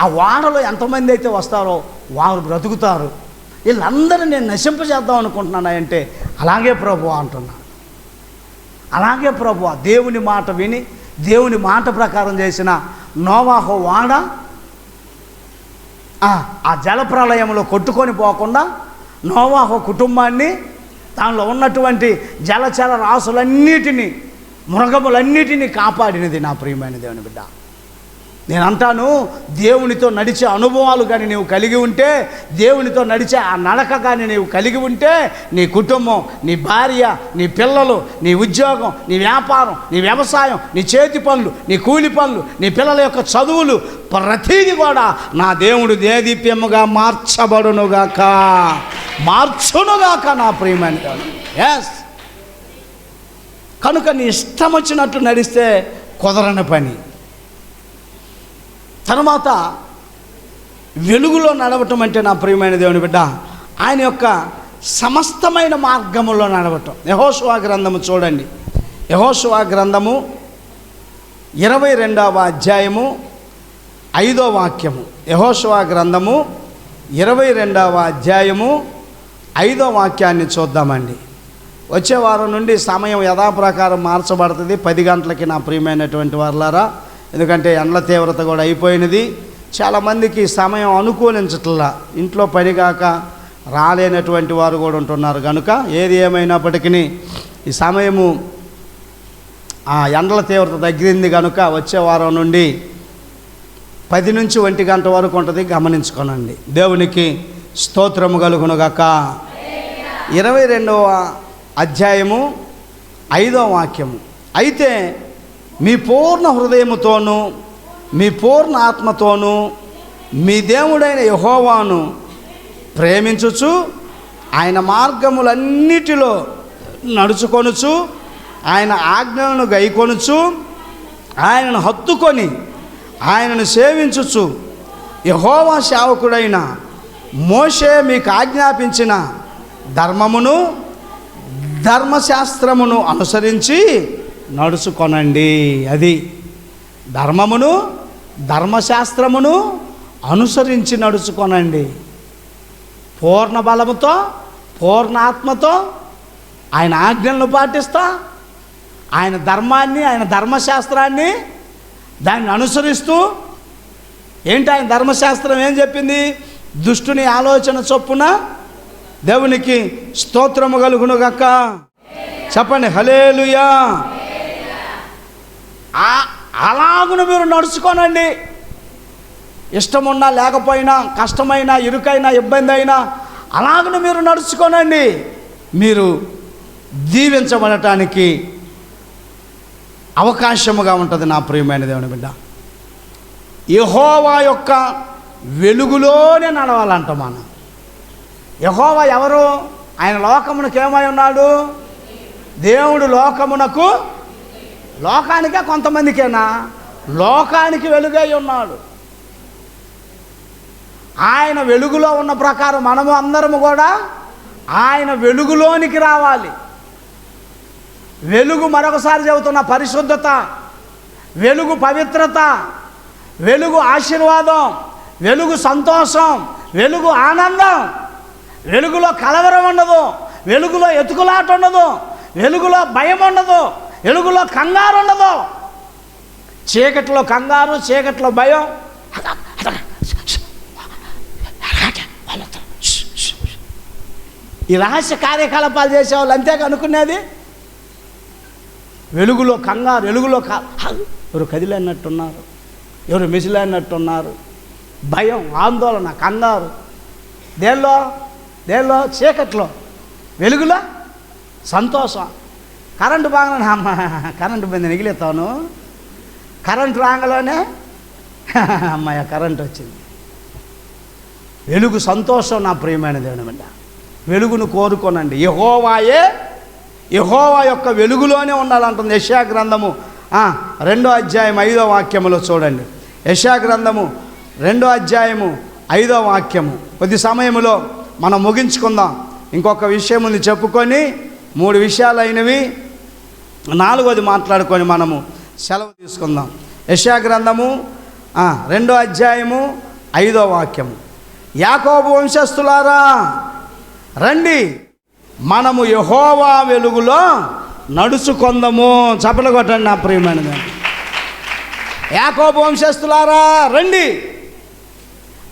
ఆ వాడలో ఎంతమంది అయితే వస్తారో వారు బ్రతుకుతారు, వీళ్ళందరూ నేను నశింపజేద్దాం అనుకుంటున్నాను అంటే, అలాగే ప్రభువా అంటున్నా. అలాగే ప్రభువా. దేవుని మాట విని దేవుని మాట ప్రకారం చేసిన నోవాహు వాడ ఆ జలప్రలయంలో కొట్టుకొని పోకుండా నోవాహు కుటుంబాన్ని, దానిలో ఉన్నటువంటి జలచర రాసులన్నిటినీ, మృగములన్నిటినీ కాపాడినది నా ప్రియమైన దేవుని బిడ్డ. నేను అంటాను, దేవునితో నడిచే అనుభవాలు కానీ నీవు కలిగి ఉంటే, దేవునితో నడిచే ఆ నడక కానీ నీవు కలిగి ఉంటే, నీ కుటుంబం, నీ భార్య, నీ పిల్లలు, నీ ఉద్యోగం, నీ వ్యాపారం, నీ వ్యవసాయం, నీ చేతి పనులు, నీ కూలి పనులు, నీ పిల్లల యొక్క చదువులు, ప్రతీది కూడా నా దేవుడు దేదీప్యముగా మార్చబడునుగాక, మార్చునుగాక నా ప్రియమైన దేవుడు. ఎస్, కనుక నీ ఇష్టం వచ్చినట్టు నడిస్తే కుదరని పని. తర్వాత వెలుగులో నడవటం అంటే నా ప్రియమైన దేవుని బిడ్డ, ఆయన యొక్క సమస్తమైన మార్గములో నడవటం. యెహోషువ గ్రంథము చూడండి, యెహోషువ గ్రంథము 22వ అధ్యాయము 5వ వాక్యము. యెహోషువ గ్రంథము 22వ అధ్యాయము 5వ వాక్యాన్ని చూద్దామండి. వచ్చే వారం నుండి సమయం యథాప్రకారం మార్చబడుతుంది 10 గంటలకి నా ప్రియమైనటువంటి వారులారా. ఎందుకంటే ఎండల తీవ్రత కూడా అయిపోయినది. చాలామందికి సమయం అనుకూలించట్లా, ఇంట్లో పనిగాక రాలేనటువంటి వారు కూడా ఉంటున్నారు. కనుక ఏది ఏమైనప్పటికీ ఈ సమయము ఆ ఎండల తీవ్రత తగ్గింది కనుక వచ్చే వారం నుండి 10 నుంచి 1 గంట వరకు ఉంటుంది, గమనించుకోనండి. దేవునికి స్తోత్రము కలుగునుగాక. 22వ అధ్యాయము 5వ వాక్యము. అయితే మీ పూర్ణ హృదయముతోనూ మీ పూర్ణ ఆత్మతోనూ మీ దేవుడైన యెహోవాను ప్రేమించుచు ఆయన మార్గములన్నిటిలో నడుచుకొనుచు ఆయన ఆజ్ఞలను గైకొనుచు ఆయనను హత్తుకొని ఆయనను సేవించుచు యెహోవా సేవకుడైన మోషే మీకు ఆజ్ఞాపించిన ధర్మమును ధర్మశాస్త్రమును అనుసరించి నడుచుకొనండి. అది ధర్మమును ధర్మశాస్త్రమును అనుసరించి నడుచుకొనండి. పూర్ణ బలముతో పూర్ణ ఆత్మతో ఆయన ఆజ్ఞలను పాటిస్తా, ఆయన ధర్మాన్ని, ఆయన ధర్మశాస్త్రాన్ని దాన్ని అనుసరిస్తూ. ఏంటి ఆయన ధర్మశాస్త్రం ఏం చెప్పింది? దుష్టుని ఆలోచన చొప్పున దేవునికి స్తోత్రము కలుగునుగాక. చెప్పండి హల్లెలూయా. అలాగున మీరు నడుచుకోనండి. ఇష్టమున్నా లేకపోయినా, కష్టమైనా, ఇరుకైనా, ఇబ్బంది అయినా అలాగున మీరు నడుచుకోనండి. మీరు దీవించబడటానికి అవకాశముగా ఉంటుంది నా ప్రియమైన దేవుని బిడ్డ. యెహోవా యొక్క వెలుగులోనే నడవాలంట మనం. యెహోవా ఎవరు? ఆయన లోకమునకు ఏమై ఉన్నాడు? దేవుడు లోకమునకు, లోకానికే కొంతమందికేనా? లోకానికి వెలుగై ఉన్నాడు. ఆయన వెలుగులో ఉన్న ప్రకారం మనము అందరము కూడా ఆయన వెలుగులోనికి రావాలి. వెలుగు, మరొకసారి చెబుతున్న, పరిశుద్ధత, వెలుగు పవిత్రత, వెలుగు ఆశీర్వాదం, వెలుగు సంతోషం, వెలుగు ఆనందం. వెలుగులో కలవరం ఉండదు, వెలుగులో ఎతుకులాట ఉండదు, వెలుగులో భయం ఉండదు, వెలుగులో కంగారు ఉండదు. చీకట్లో కంగారు, చీకట్లో భయం. ఈ రహస్య కార్యకలాపాలు చేసేవాళ్ళు అంతేగా అనుకునేది. వెలుగులో కంగారు, వెలుగులో ఎవరు కదిలేనట్టున్నారు, ఎవరు మిసిలేనట్టున్నారు. భయం, ఆందోళన, కంగారు. దేనిలో చీకట్లో, వెలుగులో సంతోషం. కరెంటు బాగానే అమ్మ కరెంటు పోయింది మిగిలితాను, కరెంటు రాగానే అమ్మాయ కరెంటు వచ్చింది. వెలుగు సంతోషం. నా ప్రియమైన దేవుని బిడ్డ, వెలుగును కోరుకోనండి. యెహోవా యొక్క వెలుగులోనే ఉండాలంటుంది యెషయా గ్రంథము 2వ అధ్యాయం 5వ వాక్యములో చూడండి. యెషయా గ్రంథము 2వ అధ్యాయము 5వ వాక్యము. కొద్ది సమయంలో మనం ముగించుకుందాం. ఇంకొక విషయం ఉంది చెప్పుకొని, 3 విషయాలు అయినవి, 4వది మాట్లాడుకొని మనము సెలవు తీసుకుందాం. యెషయా గ్రంథము 2వ అధ్యాయము 5వ వాక్యము. యాకోబు వంశస్థులారా రండి, మనము యెహోవా వెలుగులో నడుచుకొందము. చప్పలు కొట్టండి నా ప్రియమైనది. యాకోబు వంశస్థులారా రండి,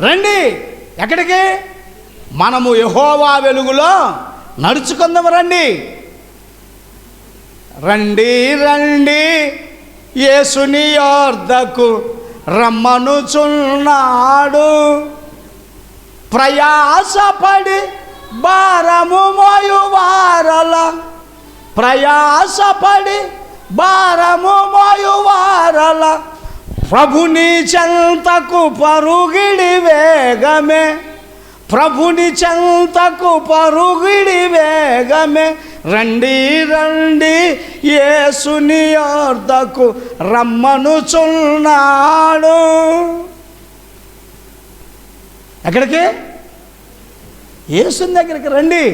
రండి. ఎక్కడికి? మనము యెహోవా వెలుగులో నడుచుకుందాము. రండి, రండి, రండి, యేసుని యొద్దకు రమ్మనుచున్నాడు. ప్రయాసపడి భారము మోయువారల, ప్రయాసపడి భారము మోయువారల, ప్రభుని చెంతకు పరుగిడి వేగమే, ప్రభుని చెంతకు పరుగిడి వేగమే. రండి, రండి, యేసుని యొద్దకు రమ్మనుచున్నాడు. ఎక్కడికి? యేసుని దగ్గరికి రండి,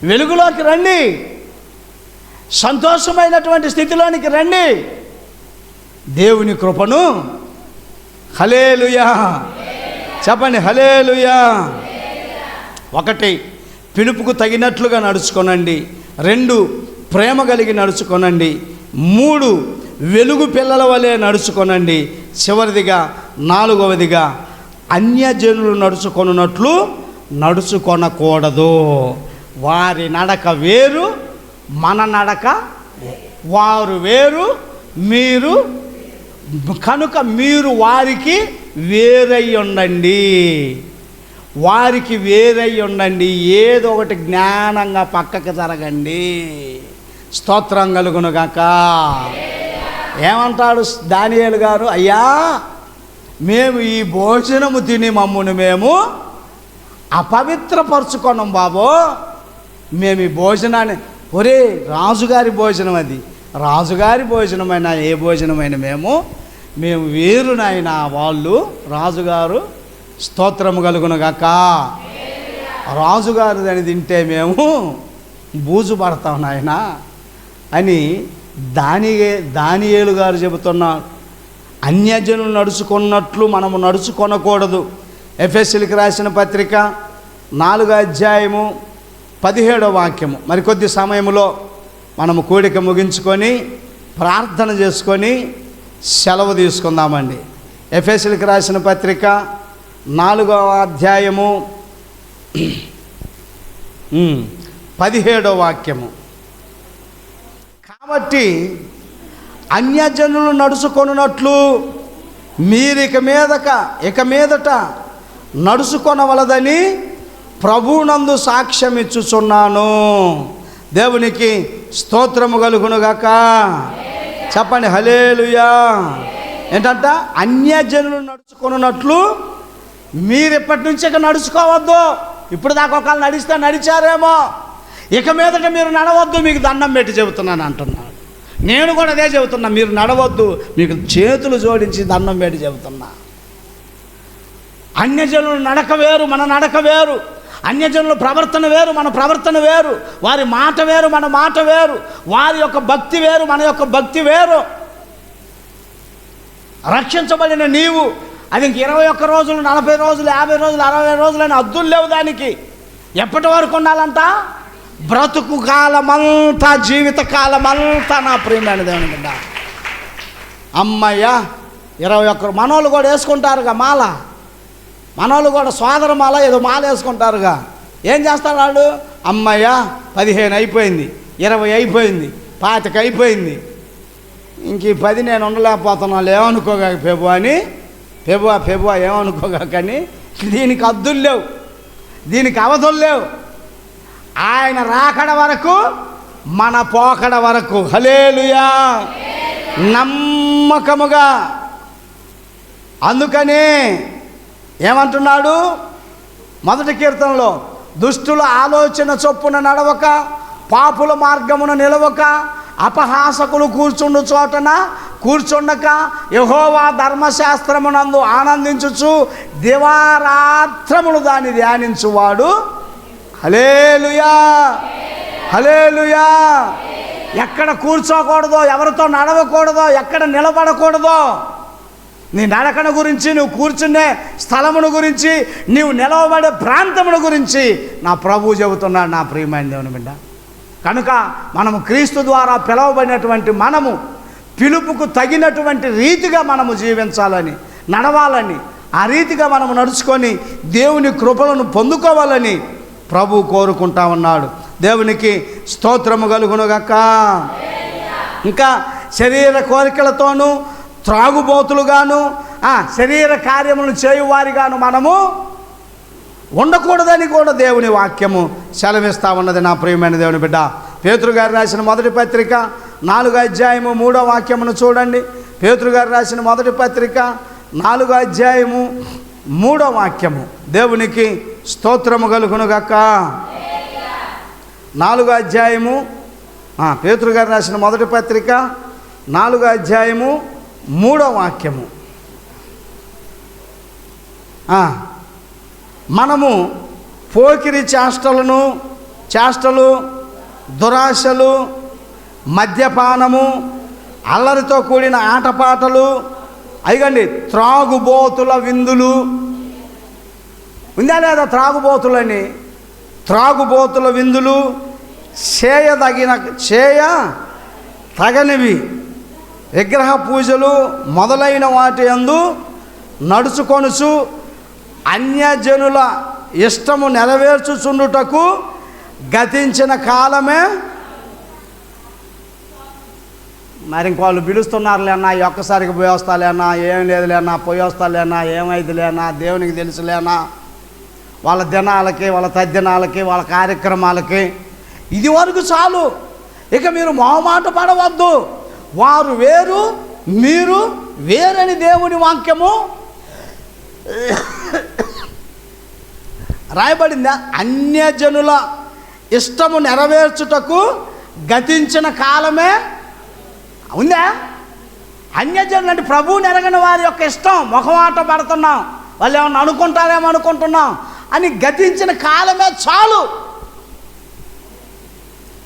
వెలుగులోకి రండి, సంతోషమైనటువంటి స్థితిలోనికి రండి. దేవుని కృపను, హల్లెలూయా చెప్పండి, హల్లెలూయా. 1, పిలుపుకు తగినట్లుగా నడుచుకోనండి. 2, ప్రేమ కలిగి నడుచుకోనండి. 3, వెలుగు పిల్లల వలె నడుచుకోనండి. చివరిదిగా 4వదిగా అన్యజనులు నడుచుకొనున్నట్లు నడుచుకొనకూడదు. వారి నడక వేరు, మన నడక, వారు వేరు, మీరు కనుక మీరు వారికి వేరై ఉండండి, వారికి వేరై ఉండండి. ఏదో ఒకటి జ్ఞానంగా పక్కకు జరగండి. స్తోత్రం కలుగునుగాక. ఏమంటాడు దానియేలు గారు? అయ్యా, మేము ఈ భోజనము తిని మమ్మును మేము అపవిత్రపరుచుకున్నాం బాబో. మేము ఈ భోజనాన్ని, ఒరే రాజుగారి భోజనం, అది రాజుగారి భోజనమైన ఏ భోజనమైన మేము వేరు నాయన, వాళ్ళు రాజుగారు. స్తోత్రము కలుగునుగాక. రాజుగారు దాన్ని తింటే మేము బూజు పడతాం నాయన అని దానియేలు గారు చెబుతున్నారు. అన్యజనులు నడుచుకున్నట్లు మనము నడుచుకొనకూడదు. ఎఫెసీయులకు రాసిన పత్రిక 4వ అధ్యాయము 17వ వాక్యము. మరికొద్ది సమయంలో మనము కూడిక ముగించుకొని ప్రార్థన చేసుకొని సెలవు తీసుకుందామండి. ఎఫెసీయులకు రాసిన పత్రిక 4వ అధ్యాయము 17వ వాక్యము. కాబట్టి అన్యజనులు నడుచుకొనున్నట్లు మీరు ఇక మీదట నడుచుకొనవలదని ప్రభువునందు సాక్ష్యం ఇచ్చుచున్నాను. దేవునికి స్తోత్రము కలుగునుగాక. చెప్పండి, హల్లెలూయా. ఏంటంట? అన్యజనులు నడుచుకొనున్నట్లు మీరు ఇప్పటి నుంచి ఇక నడుచుకోవద్దు. ఇప్పుడు దాకా ఒకళ్ళు నడిచారేమో, ఇక మీదట మీరు నడవద్దు, మీకు దండం పెట్టి చెబుతున్నాను అంటున్నాడు. నేను కూడా అదే చెబుతున్నా, మీరు నడవద్దు, మీకు చేతులు జోడించి దండం పెట్టి చెబుతున్నా. అన్యజనుల నడక వేరు, మన నడక వేరు. అన్యజనుల ప్రవర్తన వేరు, మన ప్రవర్తన వేరు. వారి మాట వేరు, మన మాట వేరు. వారి యొక్క భక్తి వేరు, మన యొక్క భక్తి వేరు. రక్షించబడిన నీవు అది ఇంక 21 రోజులు, 40 రోజులు, 50 రోజులు, 60 రోజులు అని అద్దులు లేవు దానికి. ఎప్పటి వరకు ఉండాలంట? బ్రతుకు కాలమంతా, జీవిత కాలమంతా నా ప్రియమైన దేవుని బిడ్డ. అమ్మయ్యా 21 మనోళ్ళు కూడా వేసుకుంటారుగా మాల, మనోళ్ళు కూడా సోదర మాల ఏదో మాల వేసుకుంటారుగా. ఏం చేస్తారు వాళ్ళు? అమ్మయ్యా 15 అయిపోయింది, 20 అయిపోయింది, 25 అయిపోయింది, ఇంక ఈ 10 నేను ఉండలేకపోతున్నాను ఏమనుకోగా పెబు అని, పెబు ఏమనుకోగా. కానీ దీనికి అద్దులు లేవు, దీనికి అవధులు లేవు. ఆయన రాకడ వరకు, మన పోకడ వరకు. హల్లెలూయా. నమ్మకముగా. అందుకని ఏమంటున్నాడు మొదటి కీర్తనలో? దుష్టుల ఆలోచన చొప్పున నడవక, పాపుల మార్గమున నిలవక, అపహాసకులు కూర్చుండు చోటన కూర్చుండక, యెహోవా ధర్మశాస్త్రమునందు ఆనందించుచు దివారాత్రములు దాన్ని ధ్యానించువాడు. హల్లెలూయా, హల్లెలూయా. ఎక్కడ కూర్చోకూడదో, ఎవరితో నడవకూడదో, ఎక్కడ నిలబడకూడదో, నీ నడకన గురించి, నువ్వు కూర్చునే స్థలమును గురించి, నీవు నిలవబడే ప్రాంతమును గురించి నా ప్రభువు చెబుతున్నాడు నా ప్రియమైన దేవుని బిడ్డ. కనుక మనము క్రీస్తు ద్వారా పిలువబడినటువంటి మనము పిలుపుకు తగినటువంటి రీతిగా మనము జీవించాలని, నడవాలని, ఆ రీతిగా మనము నడుచుకొని దేవుని కృపలను పొందుకోవాలని ప్రభువు కోరుకుంటా ఉన్నాడు. దేవునికి స్తోత్రము కలుగునుగాక. ఇంకా శరీర కోరికలతోనూ, త్రాగుబోతులుగాను, శరీర కార్యములను చేయువారిగాను మనము ఉండకూడదని కూడా దేవుని వాక్యము సెలవిస్తూ ఉన్నది నా ప్రియమైన దేవుని బిడ్డ. పేతురు గారు రాసిన మొదటి పత్రిక 4వ అధ్యాయము 3వ వాక్యమును చూడండి. పేతురు గారు రాసిన మొదటి పత్రిక 4వ అధ్యాయము 3వ వాక్యము. దేవునికి స్తోత్రము కలుగునుగాక. 4వ అధ్యాయము, పేతురు గారు రాసిన మొదటి పత్రిక 4వ అధ్యాయము 3వ వాక్యము. మనము పోకిరి చేష్టలు, దురాశలు, మద్యపానము, అల్లరితో కూడిన ఆటపాటలు, అయిగండి త్రాగుబోతుల విందులు. ఉందా లేదా త్రాగుబోతులని? త్రాగుబోతుల విందులు, తగనివి విగ్రహ పూజలు మొదలైన వాటి యందు నడుచుకొనుచు అన్యజనుల ఇష్టము నెరవేర్చుచుండుటకు గతించిన కాలమే. మరి ఇంకోళ్ళు పిలుస్తున్నారులేనా, ఒక్కసారికి పోయి వస్తాలేనా, ఏం లేదులేనా, పోయి వస్తాలేనా, ఏమైందిలేనా, దేవునికి తెలుసులేనా, వాళ్ళ దినాలకి, వాళ్ళ తద్దినాలకి, వాళ్ళ కార్యక్రమాలకి ఇది వరకు చాలు. ఇక మీరు మొహమాట పడవద్దు. వారు వేరు, మీరు వేరని దేవుని వాక్యము రాయబడిందా? అన్యజనుల ఇష్టము నెరవేర్చుటకు గతించిన కాలమే ఉందా? అన్యజనులు అంటే ప్రభువుని ఎరగని వారి యొక్క ఇష్టం, మొహమాట పడుతున్నాం, వాళ్ళు ఏమన్నా అనుకుంటారేమో అనుకుంటున్నాం అని గతించిన కాలమే చాలు.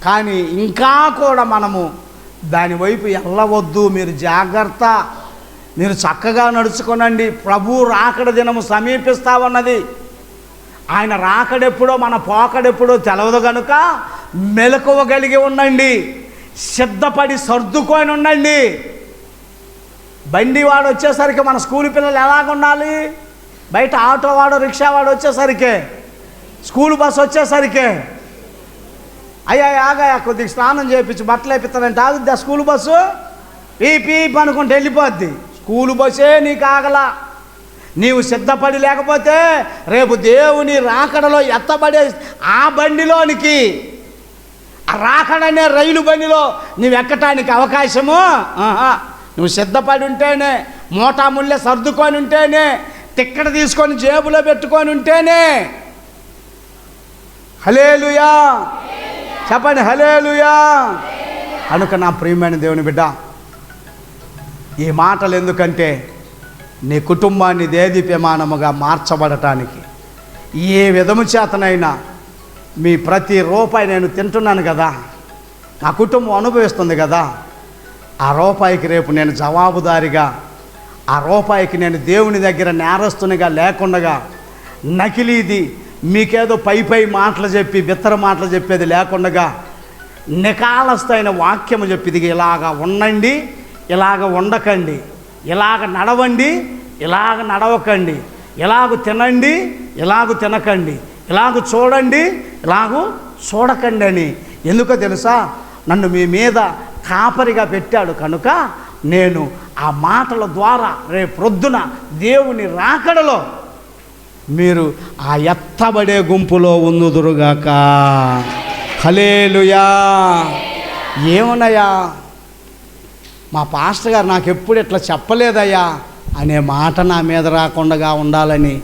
కానీ ఇంకా కూడా మనము దాని వైపు వెళ్ళవద్దు. మీరు జాగ్రత్త, మీరు చక్కగా నడుచుకోనండి. ప్రభు రాకడ దినము సమీపిస్తా ఉన్నది. ఆయన రాకడెప్పుడో మన పోకడెప్పుడో తెలవదు కనుక మెలకువ కలిగి ఉండండి, సిద్ధపడి సర్దుకొని ఉండండి. బండి వాడు వచ్చేసరికి మన స్కూల్ పిల్లలు ఎలాగుండాలి? బయట ఆటో వాడు, రిక్షా వాడు వచ్చేసరికి, స్కూల్ బస్సు వచ్చేసరికి అయ్యా ఆగా కొద్దిగా స్నానం చేయించి బట్టలు వేపిస్తానంటే ఆగుద్ది ఆ స్కూల్ బస్సు? పీపీప్ అనుకుంటే వెళ్ళిపోద్ది. స్కూల్ బస్సే నీకు ఆగలా. నీవు సిద్ధపడి లేకపోతే రేపు దేవుని రాకడలో ఎత్తబడే ఆ బండిలోనికి, ఆ రాకడనే రైలు బండిలో నువ్వు ఎక్కటానికి అవకాశము. నువ్వు సిద్ధపడి ఉంటేనే, మోటాముళ్ళే సర్దుకొని ఉంటేనే, టిక్కెట్ తీసుకొని జేబులో పెట్టుకొని ఉంటేనే. హల్లెలూయా చెప్పండి, హల్లెలూయా. కనుక నా ప్రియమైన దేవుని బిడ్డ, ఈ మాటలు ఎందుకంటే నీ కుటుంబాన్ని దేదీప్యమానముగా మార్చబడటానికి. ఏ విధము చేతనైనా మీ ప్రతి రూపాయి నేను తింటున్నాను కదా, నా కుటుంబం అనుభవిస్తుంది కదా, ఆ రూపాయికి రేపు నేను జవాబుదారిగా, ఆ రూపాయికి నేను దేవుని దగ్గర నేరస్తునిగా లేకుండగా, నకిలీది మీకేదో పై మాటలు చెప్పి బిత్తర మాటలు చెప్పేది లేకుండా నికాలస్తైన వాక్యము చెప్పి ఇది ఇలాగ ఉండండి, ఇలాగ ఉండకండి, ఇలాగ నడవండి, ఇలాగ నడవకండి, ఇలాగ తినండి, ఇలాగ తినకండి, ఇలాగ చూడండి, ఇలాగ చూడకండి అని. ఎందుకో తెలుసా? నన్ను మీ మీద కాపరిగా పెట్టాడు కనుక నేను ఆ మాటల ద్వారా రేపొద్దున దేవుని రాకడలో మీరు ఆ ఎత్తబడే గుంపులో ఉందురుగాక. హల్లెలూయా. ఏమన్నాయా మా పాస్టర్ గారు నాకు ఎప్పుడు ఇట్లా చెప్పలేదయ్యా అనే మాట నా మీద రాకుండా ఉండాలని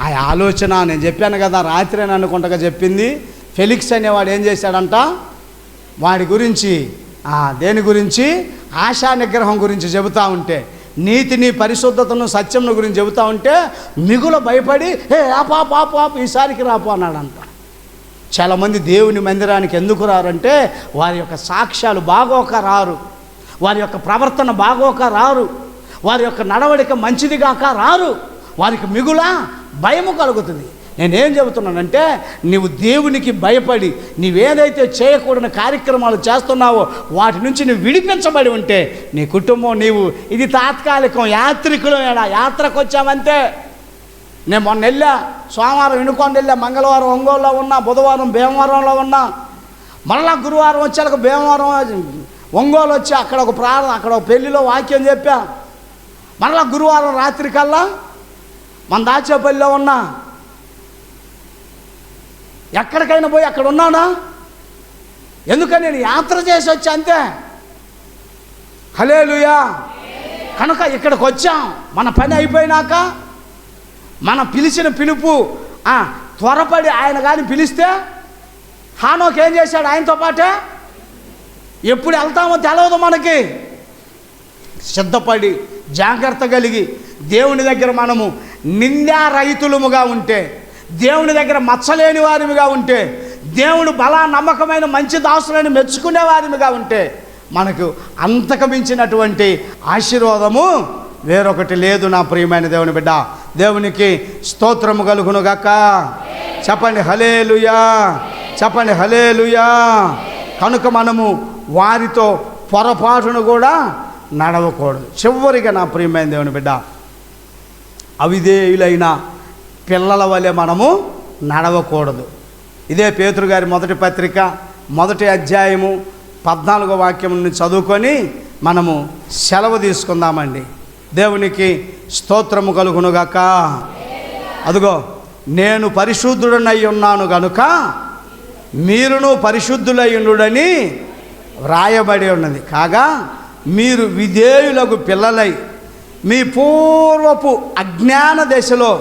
ఆ ఆలోచన. నేను చెప్పాను కదా రాత్రి అని అనుకుంటగా చెప్పింది. ఫెలిక్స్ అనేవాడు ఏం చేశాడంట, వాడి గురించి దేని గురించి, ఆశా నిగ్రహం గురించి చెబుతూ ఉంటే, నీతిని పరిశుద్ధతను సత్యంను గురించి చెబుతూ ఉంటే మిగులు భయపడి పాప ఈసారికి రాపు అన్నాడంట. చాలామంది దేవుని మందిరానికి ఎందుకు రారంటే వారి యొక్క సాక్ష్యాలు బాగోక రారు, వారి యొక్క ప్రవర్తన బాగోక రారు, వారి యొక్క నడవడిక మంచిది కాక రారు, వారికి మిగుల భయము కలుగుతుంది. నేనేం చెబుతున్నానంటే నీవు దేవునికి భయపడి నీవేదైతే చేయకూడని కార్యక్రమాలు చేస్తున్నావో వాటి నుంచి నువ్వు విడిపించబడి ఉంటే నీ కుటుంబం నీవు ఇది తాత్కాలికం, యాత్రికులు యాత్రకు వచ్చామంతే. నేను మొన్న వెళ్ళా, సోమవారం వినుకొండ వెళ్ళా, మంగళవారం ఒంగోలులో ఉన్నా, బుధవారం భీమవరంలో ఉన్నా, మళ్ళా గురువారం వచ్చాక భీమవరం ఒంగోలు వచ్చి అక్కడ ఒక అక్కడ ఒక పెళ్లిలో వాక్యం చెప్పా. మళ్ళా గురువారం రాత్రి కల్లా మన దాచేపల్లిలో ఉన్నా. ఎక్కడికైనా పోయి అక్కడ ఉన్నానా? ఎందుకని నేను యాత్ర చేసి వచ్చా అంతే. హల్లెలూయా. కనుక ఇక్కడికి వచ్చాం. మన పని అయిపోయినాక మన పిలిచిన పిలుపు త్వరపడి ఆయన కానీ పిలిస్తే హానోక్ ఏం చేశాడు? ఆయనతో పాటే ఎప్పుడు వెళ్తామో తెలవదు మనకి. సిద్ధపడి జాగ్రత్త కలిగి దేవుని దగ్గర మనము నిందారహితులముగా ఉంటే, దేవుని దగ్గర మచ్చలేని వారిగా ఉంటే, దేవుడు బలా నమ్మకమైన మంచి దాసులను మెచ్చుకునే వారిగా ఉంటే మనకు అంతకు మించినటువంటి ఆశీర్వాదము వేరొకటి లేదు. నా ప్రియమైన దేవుని బిడ్డ, దేవునికి స్తోత్రము కలుగునుగాక. చెప్పండి హల్లెలూయా, చెప్పండి హల్లెలూయా. కనుక మనము వారితో పొరపాటును కూడా నడవకూడదు. చివరిగా నా ప్రియమైన దేవుని బిడ్డ, అవిధేయులైన పిల్లల వలె మనము నడవకూడదు. ఇదే పేతురు గారి మొదటి పత్రిక 1వ అధ్యాయము 14వ వాక్యం నుండి చదువుకొని మనము సెలవు తీసుకుందామండి. దేవునికి స్తోత్రము కలుగునుగాక. అదిగో నేను పరిశుద్ధుడనై ఉన్నాను గనుక మీరును పరిశుద్ధులై ఉండుడని వ్రాయబడి ఉన్నది. కాగా మీరు విధేయులకు పిల్లలై మీ పూర్వపు అజ్ఞాన దశలో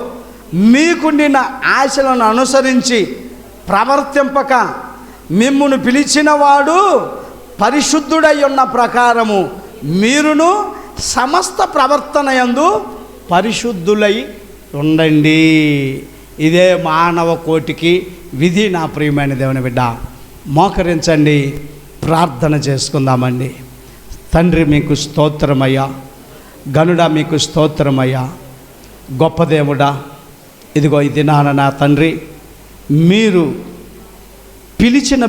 మీకుండిన ఆశలను అనుసరించి ప్రవర్తింపక మిమ్మును పిలిచినవాడు పరిశుద్ధుడై ఉన్న ప్రకారము మీరును సమస్త ప్రవర్తన యందు పరిశుద్ధులై ఉండండి. ఇదే మానవ కోటికి విధి. నా ప్రియమైన దేవుని బిడ్డ, మోకరించండి, ప్రార్థన చేసుకుందామండి. తండ్రి మీకు స్తోత్రమయ్యా, గనుడా మీకు స్తోత్రమయ్యా, గొప్ప దేవుడా. ఇదిగో ఈ దినాన నా తండ్రి మీరు పిలిచిన